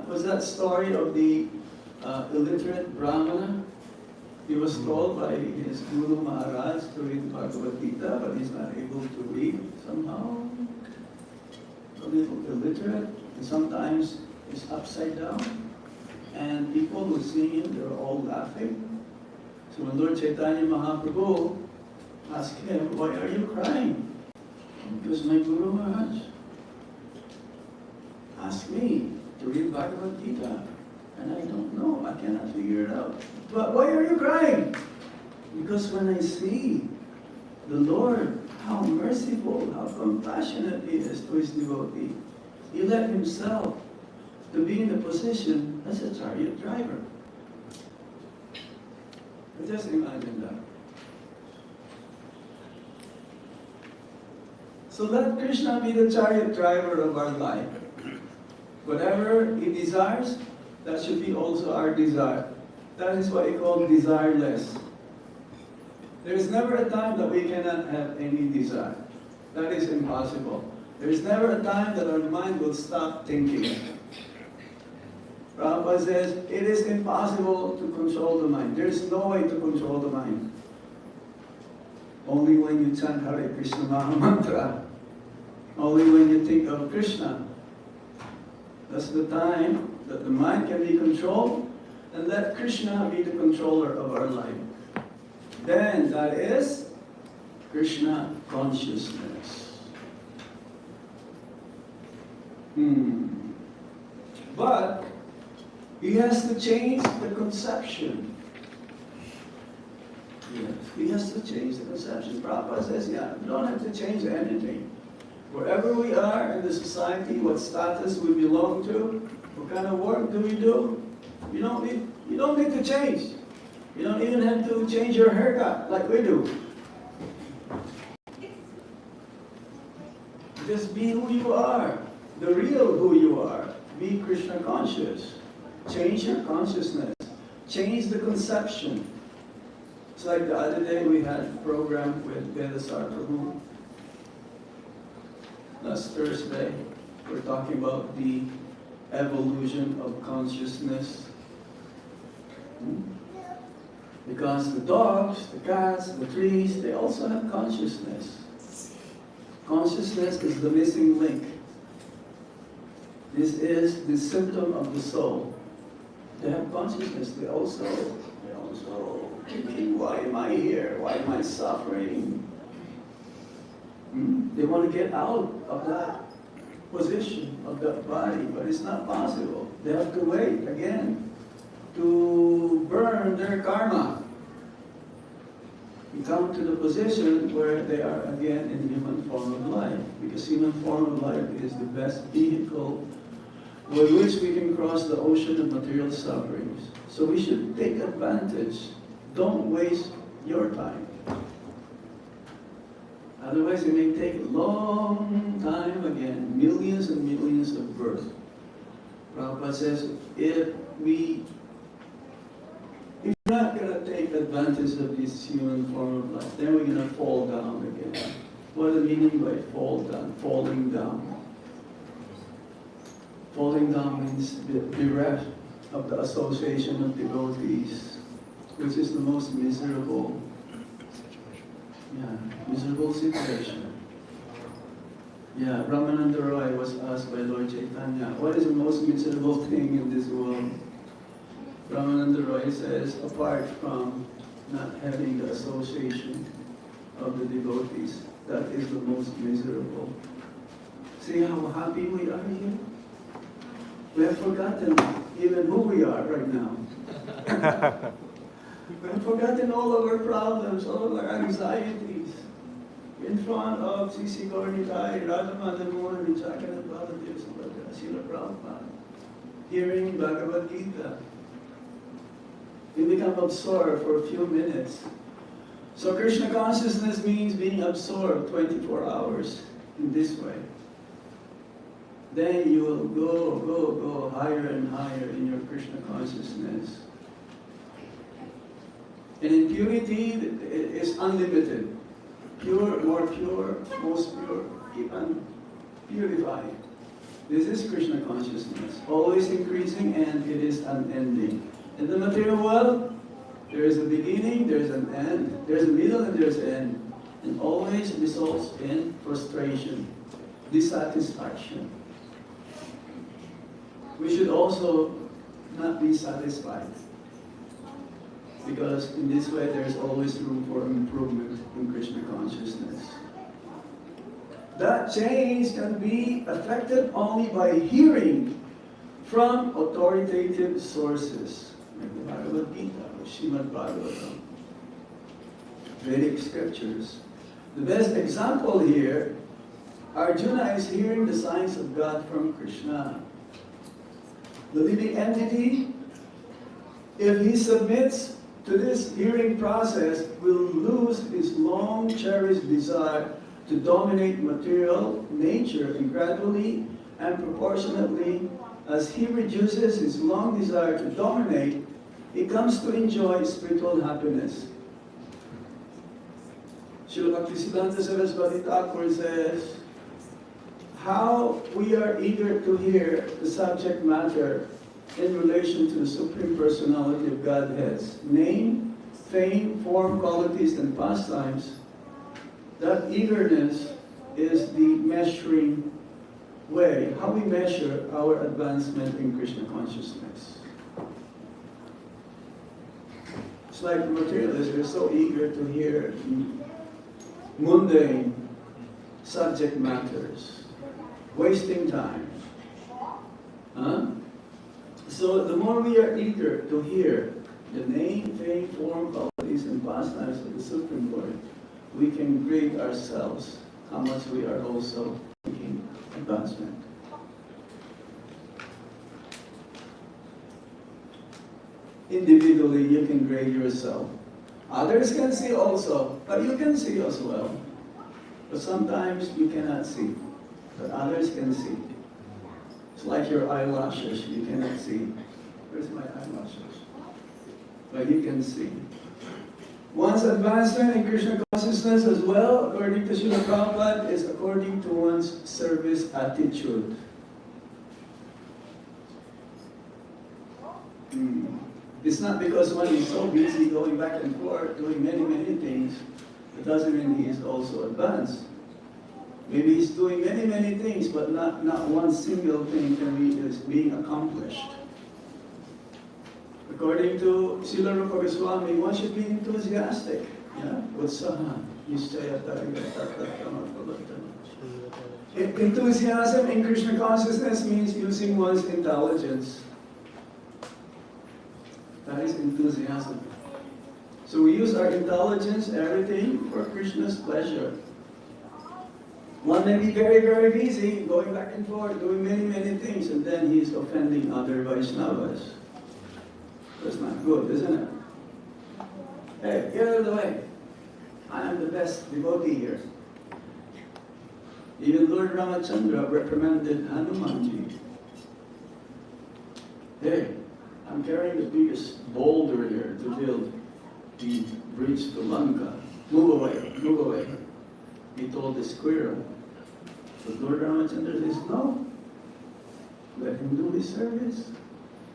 Was that story of the illiterate Brahmana? He was told by his Guru Maharaj to read Bhagavad Gita, but he's not able to read somehow. A little illiterate, and sometimes it's upside down. And people who see him, they're all laughing. So when Lord Chaitanya Mahaprabhu asked him, why are you crying? Because my Guru Maharaj asked me to read Bhagavad Gita, and I don't know, I cannot figure it out. But why are you crying? Because when I see the Lord, how merciful, how compassionate He is to His devotee, He let Himself to be in the position as a chariot driver. Just imagine that. So let Krishna be the chariot driver of our life. Whatever He desires, that should be also our desire. That is what we call desireless. There is never a time that we cannot have any desire. That is impossible. There is never a time that our mind will stop thinking. Prabhupada says, it is impossible to control the mind. There is no way to control the mind. Only when you chant Hare Krishna Maha Mantra. Only when you think of Krishna. That's the time that the mind can be controlled, and let Krishna be the controller of our life. Then that is Krishna consciousness. But he has to change the conception. Yes, he has to change the conception. Prabhupada says, yeah, you don't have to change anything. Wherever we are in the society, what status we belong to, what kind of work do we do, you don't need to change. You don't even have to change your haircut like we do. Just be who you are, the real who you are. Be Krishna conscious. Change your consciousness. Change the conception. It's like the other day we had a program with Vedasar Prabhu. Last Thursday, we're talking about the evolution of consciousness. Because the dogs, the cats, the trees, they also have consciousness. Consciousness is the missing link. This is the symptom of the soul. They have consciousness. They also thinking, why am I here? Why am I suffering? They want to get out of that position, of that body, but it's not possible. They have to wait again to burn their karma. You come to the position where they are again in human form of life, because human form of life is the best vehicle with which we can cross the ocean of material sufferings. So we should take advantage. Don't waste your time. Otherwise it may take a long time again, millions and millions of births. Prabhupada says, if we're not going to take advantage of this human form of life, then we're going to fall down again. What does it mean by fall down? Falling down. Falling down means bereft of the association of devotees, which is the most miserable situation. Yeah, Ramananda Roy was asked by Lord Chaitanya, what is the most miserable thing in this world? Ramananda Roy says, apart from not having the association of the devotees, that is the most miserable. See how happy we are here? We have forgotten even who we are right now. We have forgotten all of our problems, all of our anxieties. In front of C.C. Gaurnitai, Radha Madhavan, Vichakana Baladev, Srila Prabhupada, hearing Bhagavad Gita. We become absorbed for a few minutes. So Krishna consciousness means being absorbed 24 hours in this way. Then you will go higher and higher in your Krishna consciousness. And in purity, it is unlimited. Pure, more pure, most pure, keep on purifying. This is Krishna consciousness, always increasing, and it is unending. In the material world, there is a beginning, there is an end, there is a middle, and there is an end. And always results in frustration, dissatisfaction. We should also not be satisfied, because in this way there is always room for improvement in Krishna consciousness. That change can be affected only by hearing from authoritative sources, like the Bhagavad Gita or Srimad Bhagavatam, Vedic scriptures. The best example here, Arjuna is hearing the signs of God from Krishna. The living entity, if he submits to this hearing process, will lose his long cherished desire to dominate material nature, and gradually and proportionately as he reduces his long desire to dominate, he comes to enjoy spiritual happiness. Srila Bhaktisiddhanta Saraswati Thakur says, how we are eager to hear the subject matter in relation to the Supreme Personality of Godhead's name, fame, form, qualities, and pastimes. That eagerness is the measuring way, how we measure our advancement in Krishna consciousness. It's like the materialists are so eager to hear mundane subject matters, wasting time. So the more we are eager to hear the name, fame, form, qualities, and pastimes of the Supreme Lord, we can grade ourselves how much we are also seeking advancement. Individually, you can grade yourself. Others can see also, but you can see as well. But sometimes you cannot see, but others can see. It's like your eyelashes, you cannot see. Where's my eyelashes? But you can see. One's advancement in Krishna consciousness as well, according to Srila Prabhupada, is according to one's service attitude. It's not because one is so busy going back and forth, doing many, many things, it doesn't mean he is also advanced. Maybe he's doing many, many things, but not one single thing is being accomplished. According to Srila Rupa Goswami, one should be enthusiastic. Yeah? Utsaha. Enthusiasm in Krishna consciousness means using one's intelligence. That is enthusiasm. So we use our intelligence, everything, for Krishna's pleasure. One may be very, very busy, going back and forth, doing many, many things, and then he's offending other Vaishnavas. That's not good, isn't it? Hey, get out of the way. I am the best devotee here. Even Lord Ramachandra reprimanded Hanumanji. Hey, I'm carrying the biggest boulder here to build the bridge to Lanka. Move away, move away. He told the squirrel. But Lord Ramachandra says, no. Let him do his service.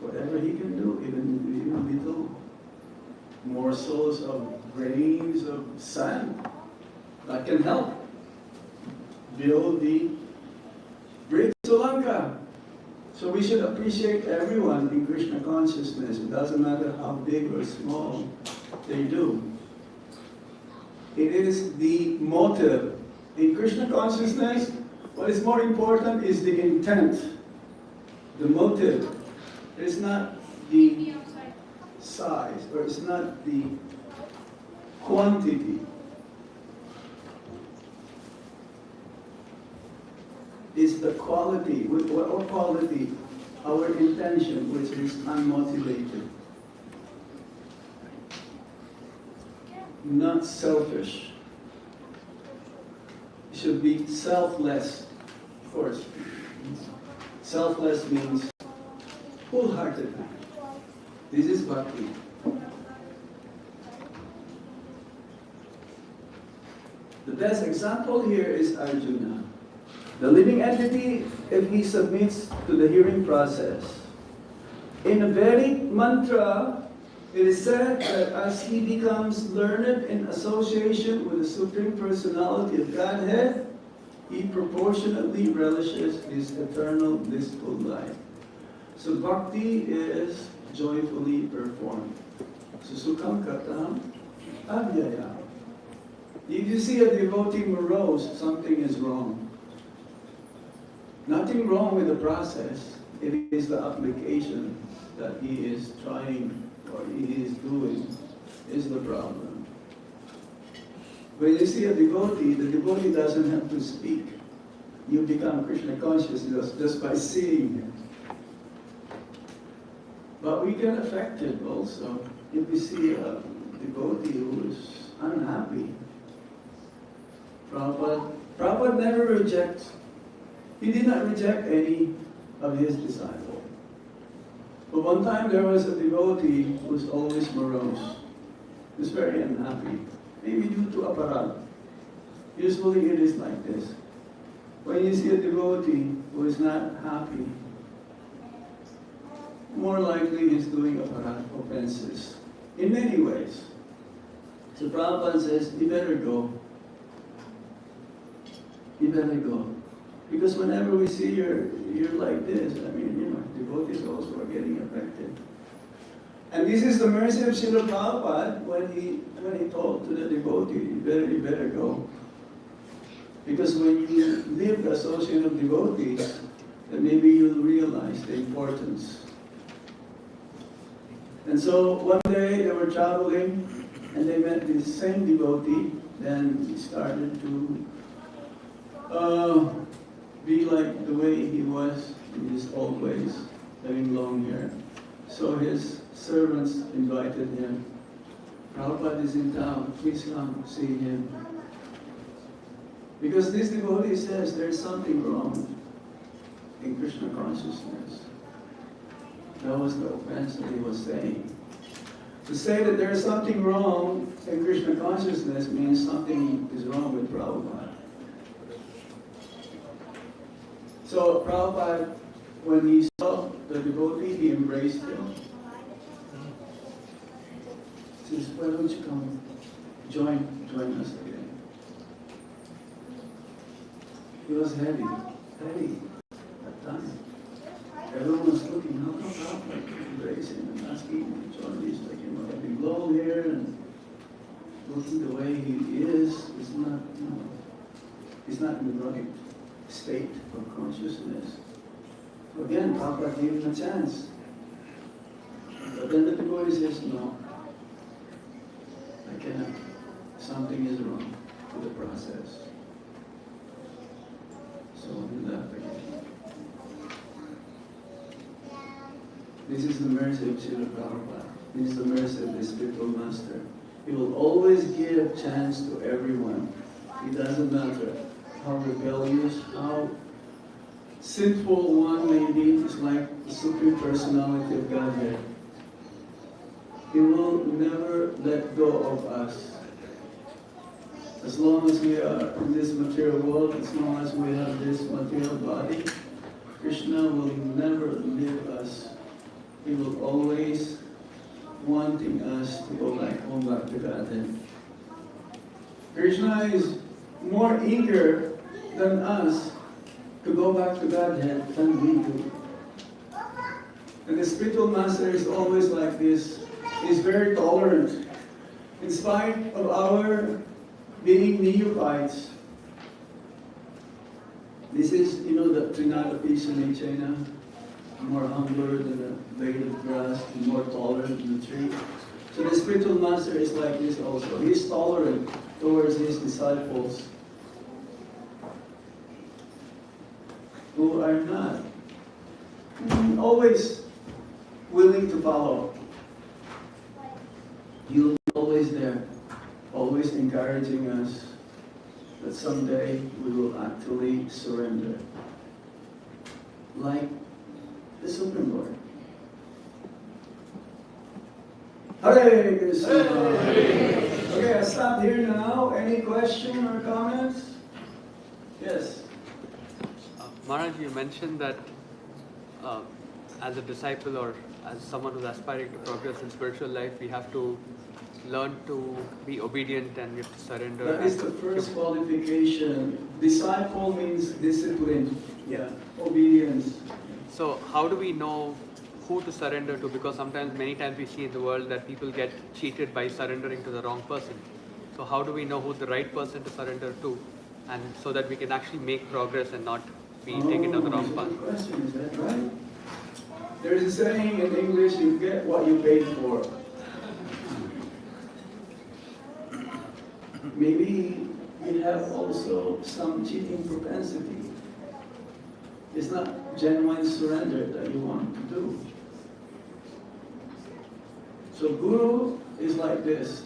Whatever he can do, even little morsels of grains of sand, that can help build the bridge to Lanka. So we should appreciate everyone in Krishna consciousness. It doesn't matter how big or small they do. It is the motive. In Krishna consciousness, what is more important is the intent, the motive. It's not the size, or it's not the quantity. It's the quality. What quality? Our intention, which is unmotivated. Not selfish. It should be selfless, of course. Selfless means wholeheartedly. This is Bhakti. The best example here is Arjuna. The living entity, if he submits to the hearing process. In a Vedic mantra, it is said that as he becomes learned in association with the Supreme Personality of Godhead, he proportionately relishes his eternal blissful life. So bhakti is joyfully performed. Susukam katam avyaya. If you see a devotee morose, something is wrong. Nothing wrong with the process. It is the application that he is trying or he is doing is the problem. When you see a devotee, the devotee doesn't have to speak. You become Krishna conscious just by seeing him. But we get affected also if we see a devotee who is unhappy. Prabhupada never rejects. He did not reject any of his disciples. But one time there was a devotee who was always morose. He was very unhappy, maybe due to aparat. Usually it is like this. When you see a devotee who is not happy, more likely he's doing aparat offenses in many ways. So Prabhupada says, you better go. You better go. Because whenever we see you're like this, I mean, you know, devotees also are getting affected. And this is the mercy of Srila Prabhupada when he told to the devotee, you better go. Because when you live the association of devotees, then maybe you'll realize the importance. And so one day they were traveling and they met this same devotee. Then he started to be like the way he was in his old ways, having long hair. So his servants invited him. Prabhupada is in town, please come see him. Because this devotee says there's something wrong in Krishna consciousness. That was the offense that he was saying. To say that there's something wrong in Krishna consciousness means something is wrong with Prabhupada. So Prabhupada, when he saw the devotee, he embraced him. He says, why don't you come join us again? He was heavy that time. Everyone was looking, how come Prabhupada embrace him and asking him to join these, like, you know, having long hair and looking the way he is not, you know, he's not in the right state of consciousness. So again, Prabhupada gave him a chance. But then the devotee says, no, I cannot. Something is wrong with the process. So he left again. This is the mercy of Srila Prabhupada. This is the mercy of the spiritual master. He will always give chance to everyone. It doesn't matter how rebellious, how sinful one may be. It's like the Supreme Personality of Godhead. He will never let go of us. As long as we are in this material world, as long as we have this material body, Krishna will never leave us. He will always wanting us to go back home, back to Godhead. Krishna is more eager than us to go back to Godhead than we do. And the spiritual master is always like this. He's very tolerant. In spite of our being neophytes, this is, you know, the Trinada Pisane Chena, more humbler than a blade of grass, and more tolerant than the tree. So the spiritual master is like this also. He's tolerant towards his disciples who are not always willing to follow. You'll be always there, always encouraging us that someday we will actually surrender. Like the Supreme Lord. Hare Krishna. Okay, I'll stop here now. Any question or comments? Yes. Maharaj, you mentioned that as a disciple or as someone who's aspiring to progress in spiritual life, we have to learn to be obedient and we have to surrender. That is the first qualification. Disciple means discipline. Yeah. Obedience. So how do we know who to surrender to? Because many times we see in the world that people get cheated by surrendering to the wrong person. So how do we know who's the right person to surrender to, and so that we can actually make progress and not be taken down the wrong path? Good question, is that right? There is a saying in English, you get what you paid for. Maybe you have also some cheating propensity. It's not genuine surrender that you want to do. So Guru is like this.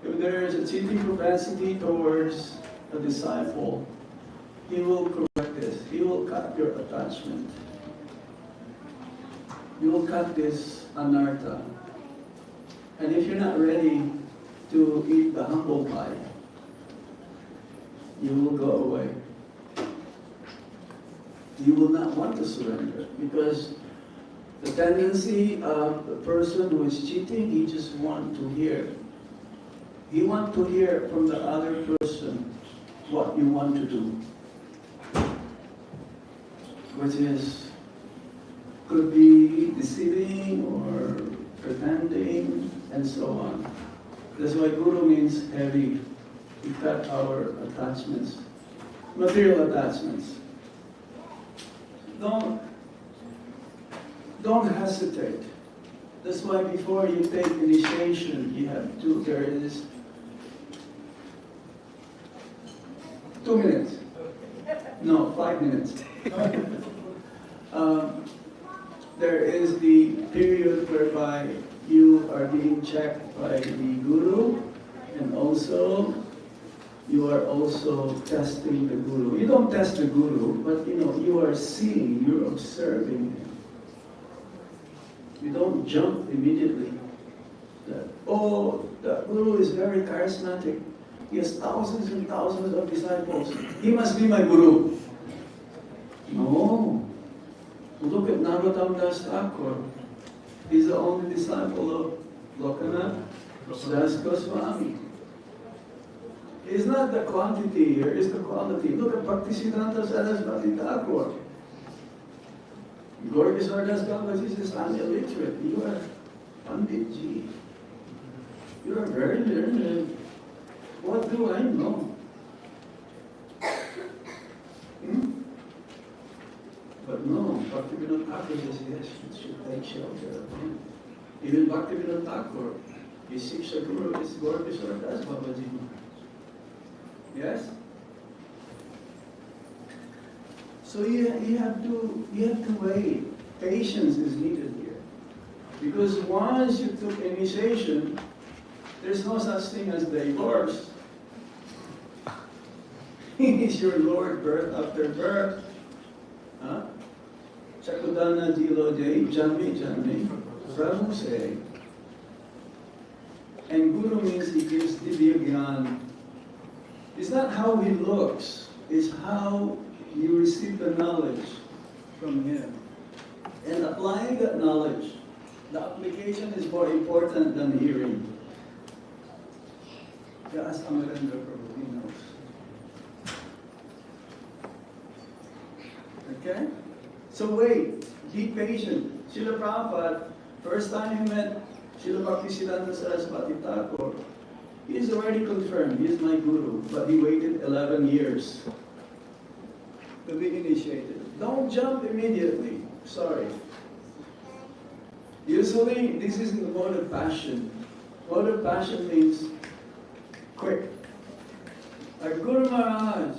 If there is a cheating propensity towards a disciple, he will correct this. He will cut your attachment. you will cut this anartha. And if you're not ready to eat the humble pie, you will go away. You will not want to surrender, because the tendency of the person who is cheating, he just wants to hear. He wants to hear from the other person what you want to do, which is, could be deceiving or pretending and so on. That's why Guru means heavy. We cut our attachments, material attachments. Don't hesitate. That's why before you take initiation, you have to, there is 2 minutes. No, 5 minutes. There is the period whereby you are being checked by the Guru, and also you are also testing the Guru. You don't test the Guru, but you are seeing, you're observing him. You don't jump immediately. The Guru is very charismatic. He has thousands and thousands of disciples. He must be my Guru. No. Look at Janardhan Thakur. He's the only disciple of Lokanath Swami. It's not the quantity here, it's the quality. Look at Bhakti Siddhanta Saraswati Thakur. Gorgeous Sardas Gavaji is illiterate. You are Panditji. You are very learned. What do I know? But no, Bhaktivinoda Thakur says, yes, you should take shelter of him. Even Bhaktivinoda Thakur, his Shiksha Guru is Gorgeous Sardas Babaji. Yes? So you have to wait. Patience is needed here. Because once you took initiation, there's no such thing as divorce. He is your Lord birth after birth. Chakudana Dilo Jai, Janmi Janmi, Prabhu say. And Guru means he gives Divya Gyan. It's not how he looks, it's how you receive the knowledge from him. And applying that knowledge, the application is more important than hearing. Yeah, ask Amarendra Prabhu, he knows. Okay? So wait, be patient. Srila Prabhupada, first time he met Srila Bhakti Siddhanta Saraswati Thakur, he is already confirmed, he is my Guru, but he waited 11 years to be initiated. Don't jump immediately, sorry. Usually, this is the mode of passion. Mode of passion means quick. Like Guru Maharaj,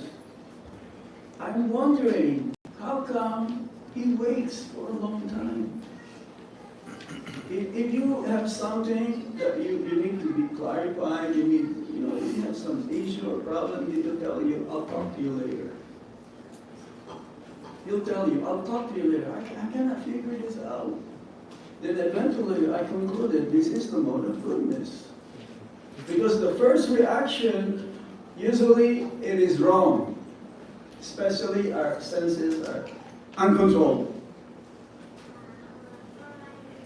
I'm wondering, how come he waits for a long time? If you have something that you need to be clarified, you have some issue or problem, he'll tell you, I'll talk to you later. He'll tell you, I'll talk to you later. I cannot figure this out. Then eventually I concluded this is the mode of goodness. Because the first reaction, usually it is wrong. Especially our senses are uncontrolled.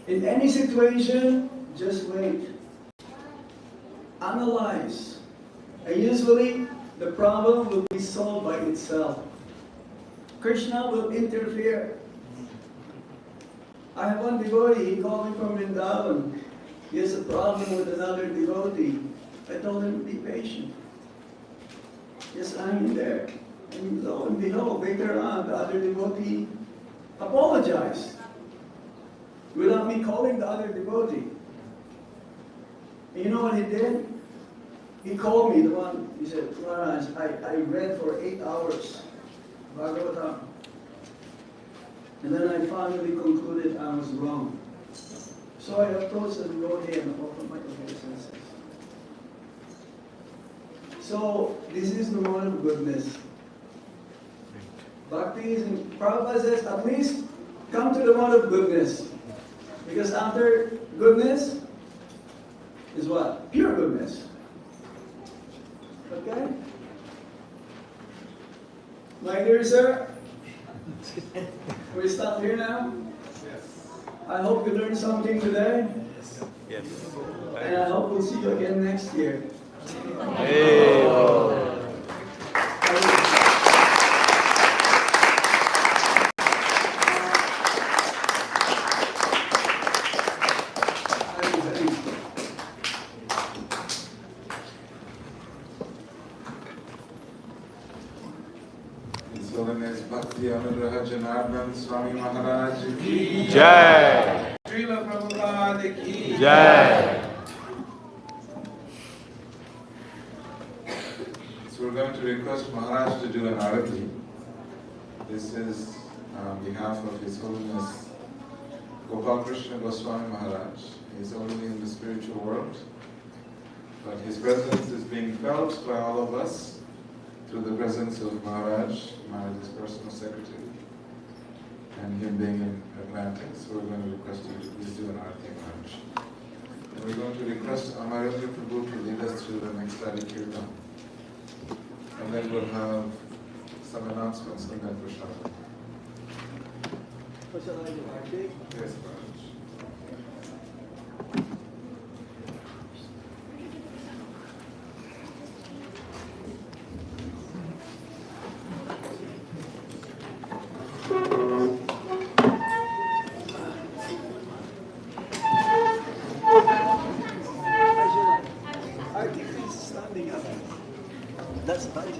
In any situation, just wait. Analyze. And usually, the problem will be solved by itself. Krishna will interfere. I have one devotee, he called me from Vrindavan. He has a problem with another devotee. I told him, be patient. Just hang in there. And lo and behold, later on, the other devotee apologized without me calling the other devotee. And you know what he did? He called me, the one, he said, Maharaj, I read for 8 hours Bhagavatam. And then I finally concluded I was wrong. So I approached the devotee and offered my obeisances. So this is the mode of goodness. Bhakti is, Prabhupada says, at least come to the mode of goodness. Because after goodness is what? Pure goodness. Okay? My dear sir, we stop here now. I hope you learned something today. Yes. And I hope we'll see you again next year. Hey. His Holiness Bhakti Anugraha Janardhan Swami Maharaj ki Jai. Srila Prabhupada ki Jai. So we're going to request Maharaj to do an arati. This is on behalf of His Holiness Gopal Krishna Goswami Maharaj. He's only in the spiritual world, but his presence is being felt by all of us through the presence of Maharaj, Maharaj's personal secretary, and him being in Atlantic. So we're going to request you to please do an arati, Maharaj. And we're going to request Amarendra Prabhu to lead us through the next Hari Kirtan. And then we'll have some announcements and then Prashad. Yes, Maharaj. That's nice.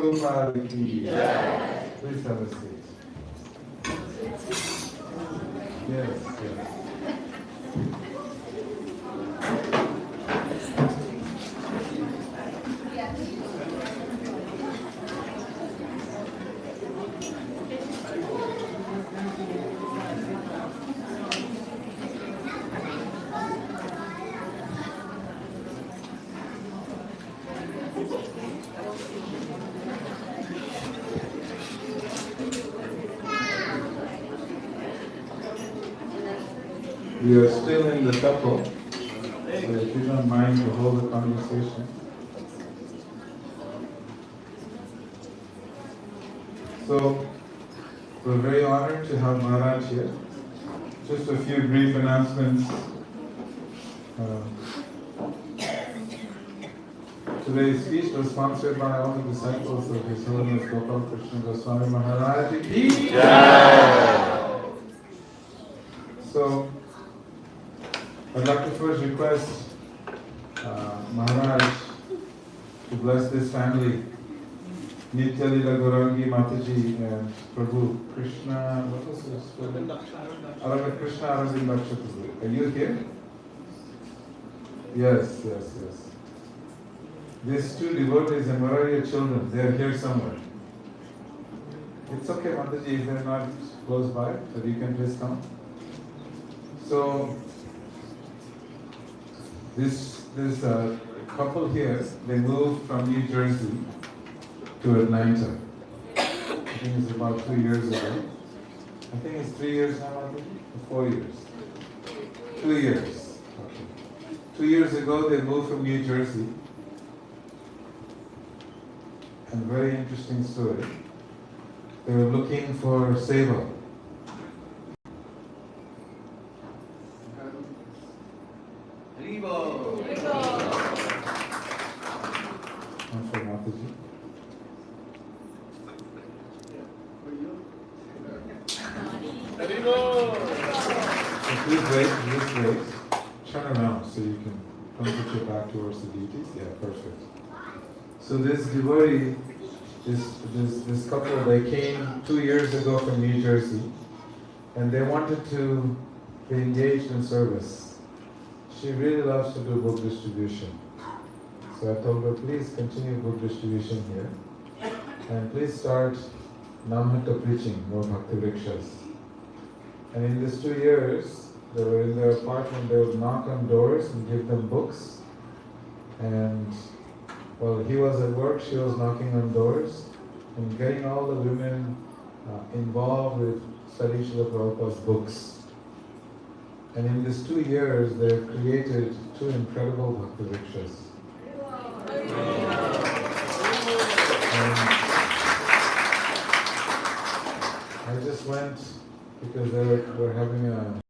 Prabhupada ki jai. Please have a seat. Yes, yes. We are still in the temple, so if you don't mind to hold the conversation. So, we're very honored to have Maharaj here. Just a few brief announcements. Today's speech was sponsored by all the disciples of His Holiness Gopal Krishna Swami Maharaj. So, I'd like to first request Maharaj to bless this family. Nitya Lila Gaurangi Mataji and Prabhu Krishna, what was his name? Krishna Aravind Prabhu. Are you here? Yes. These two devotees, and where are your children? They are here somewhere. It's okay, Mataji, if they're not close by, but you can just come. So, this couple here, they moved from New Jersey to Atlanta. I think it's about 2 years ago. I think it's 3 years now, Mataji? Or 4 years? 2 years. Okay. 2 years ago, they moved from New Jersey. And very interesting story. They were looking for seva. One for Mataji. So please wait. Turn around so you can put your back towards the deities. Yeah, perfect. So this devotee, this couple, they came 2 years ago from New Jersey, and they wanted to be engaged in service. She really loves to do book distribution. So I told her, please continue book distribution here, and please start Namhata preaching, more Bhakti Vrikshas. And in these 2 years, they were in their apartment, they would knock on doors and give them books, and while he was at work, she was knocking on doors and getting all the women involved with studying Srila Prabhupada's books. And in these 2 years, they have created 2 incredible Bhakti Vrikshas. I just went because they were having a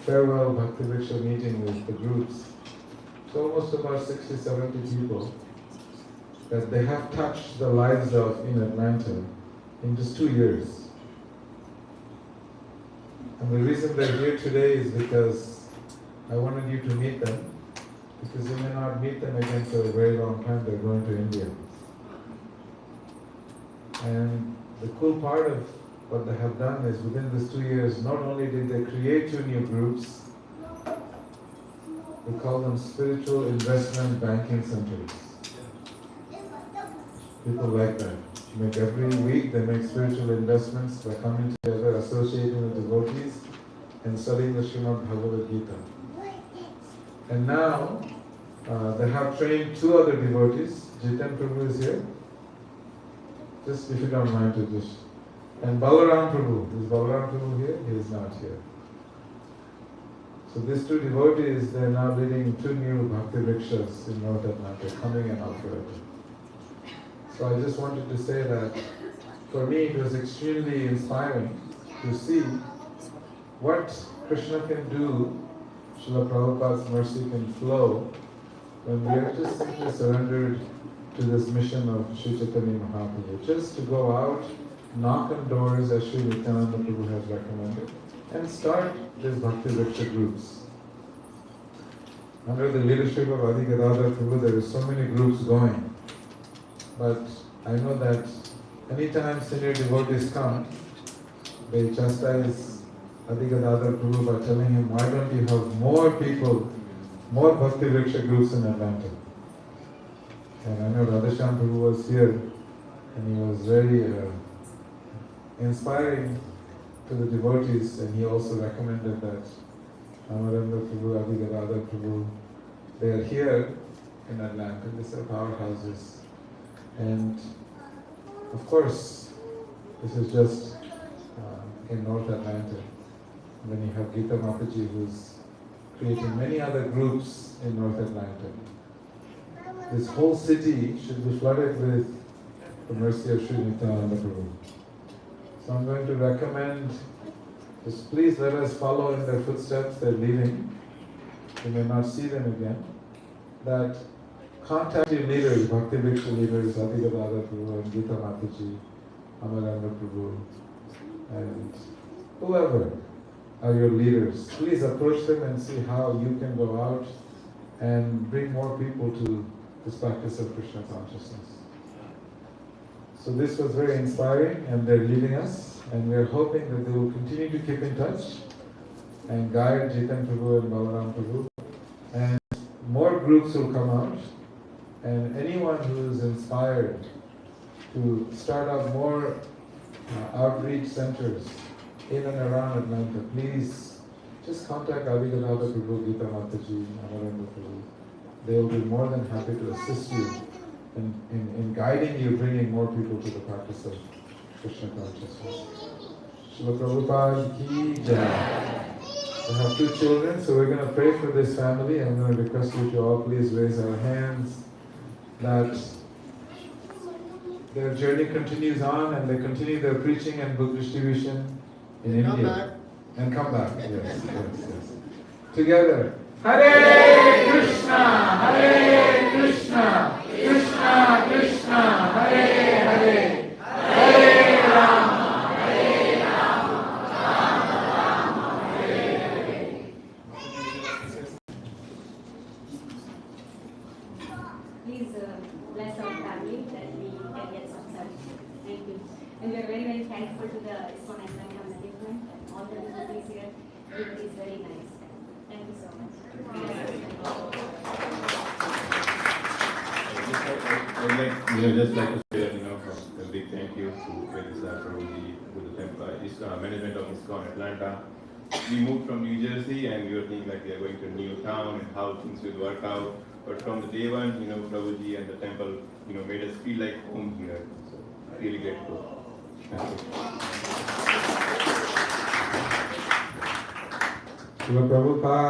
farewell Bhakti Vriksha meeting with the groups. So almost about 60-70 people that they have touched the lives of in Atlanta in just 2 years. And the reason they're here today is because I wanted you to meet them, because you may not meet them again for a very long time. They're going to India. And the cool part of what they have done is within these 2 years, not only did they create 2 new groups, we call them spiritual investment banking centers. People like that. Every week they make spiritual investments by coming together, associating with devotees, and studying the Srimad Bhagavad Gita. And now they have trained 2 other devotees. Jiten Prabhu is here. Just if you don't mind to just. And Balaram Prabhu. Is Balaram Prabhu here? He is not here. So these 2 devotees, they are now leading 2 new Bhakti Vrikshas in North Atlanta, coming and operating. So I just wanted to say that for me it was extremely inspiring to see what Krishna can do, Srila Prabhupada's mercy can flow when we are just simply surrendered to this mission of Sri Chaitanya Mahaprabhu. Just to go out, knock on doors as Sri Nityananda Prabhu has recommended, and start these Bhakti Vriksha groups. Under the leadership of Adi Gadadhar Prabhu, there are so many groups going. But I know that anytime senior devotees come, they chastise Adi Gadadhar Prabhu by telling him, why don't you have more people, more Bhakti Vriksha groups in Atlanta? And I know Radhashyam Prabhu was here, and he was very inspiring to the devotees, and he also recommended that Amarendra Prabhu, Adi Gadadhar Prabhu, they are here in Atlanta. These are powerhouses. And of course, this is just in North Atlanta. Then you have Geeta Mataji, who's creating many other groups in North Atlanta. This whole city should be flooded with the mercy of Sri Nityananda Prabhu. So I'm going to recommend, just please let us follow in their footsteps. They're leaving. You may not see them again. That contact your leaders, Bhakti Bhiksha leaders, Adigadada Prabhu and Geeta Mataji, Amaranda Prabhu, and whoever are your leaders. Please approach them and see how you can go out and bring more people to this practice of Krishna consciousness. So this was very inspiring, and they're leaving us, and we're hoping that they will continue to keep in touch and guide Jitan Prabhu and Balaram Prabhu, and more groups will come out, and anyone who is inspired to start up more outreach centers in and around Atlanta, please just contact Adigadada Prabhu, Geeta Mataji, Amaranda Prabhu. They will be more than happy to assist you in guiding you, bringing more people to the practice of Krishna consciousness. Srila Prabhupada ki jai. We have 2 children, so we're going to pray for this family. I'm going to request you to all please raise our hands that their journey continues on and they continue their preaching and book distribution in India. And come back. Yes. Together. Hare Krishna, Hare Krishna, Krishna Krishna, Hare Hare, Hare Rama, Hare Rama, Rama Rama, Hare Hare. Please bless our family that we can get some success. Thank you. And we are very, very thankful to the ISKCON and management and all the devotees here. It is very nice. Thank you so much. I'd just like to say that, a big thank you to Vedisa Prabhuji, to the temple, management of ISKCON Atlanta. We moved from New Jersey and we were thinking like we are going to a new town and how things will work out. But from the day one, Prabhuji and the temple, made us feel like home here. So really grateful. Thank you. Srila Prabhupada.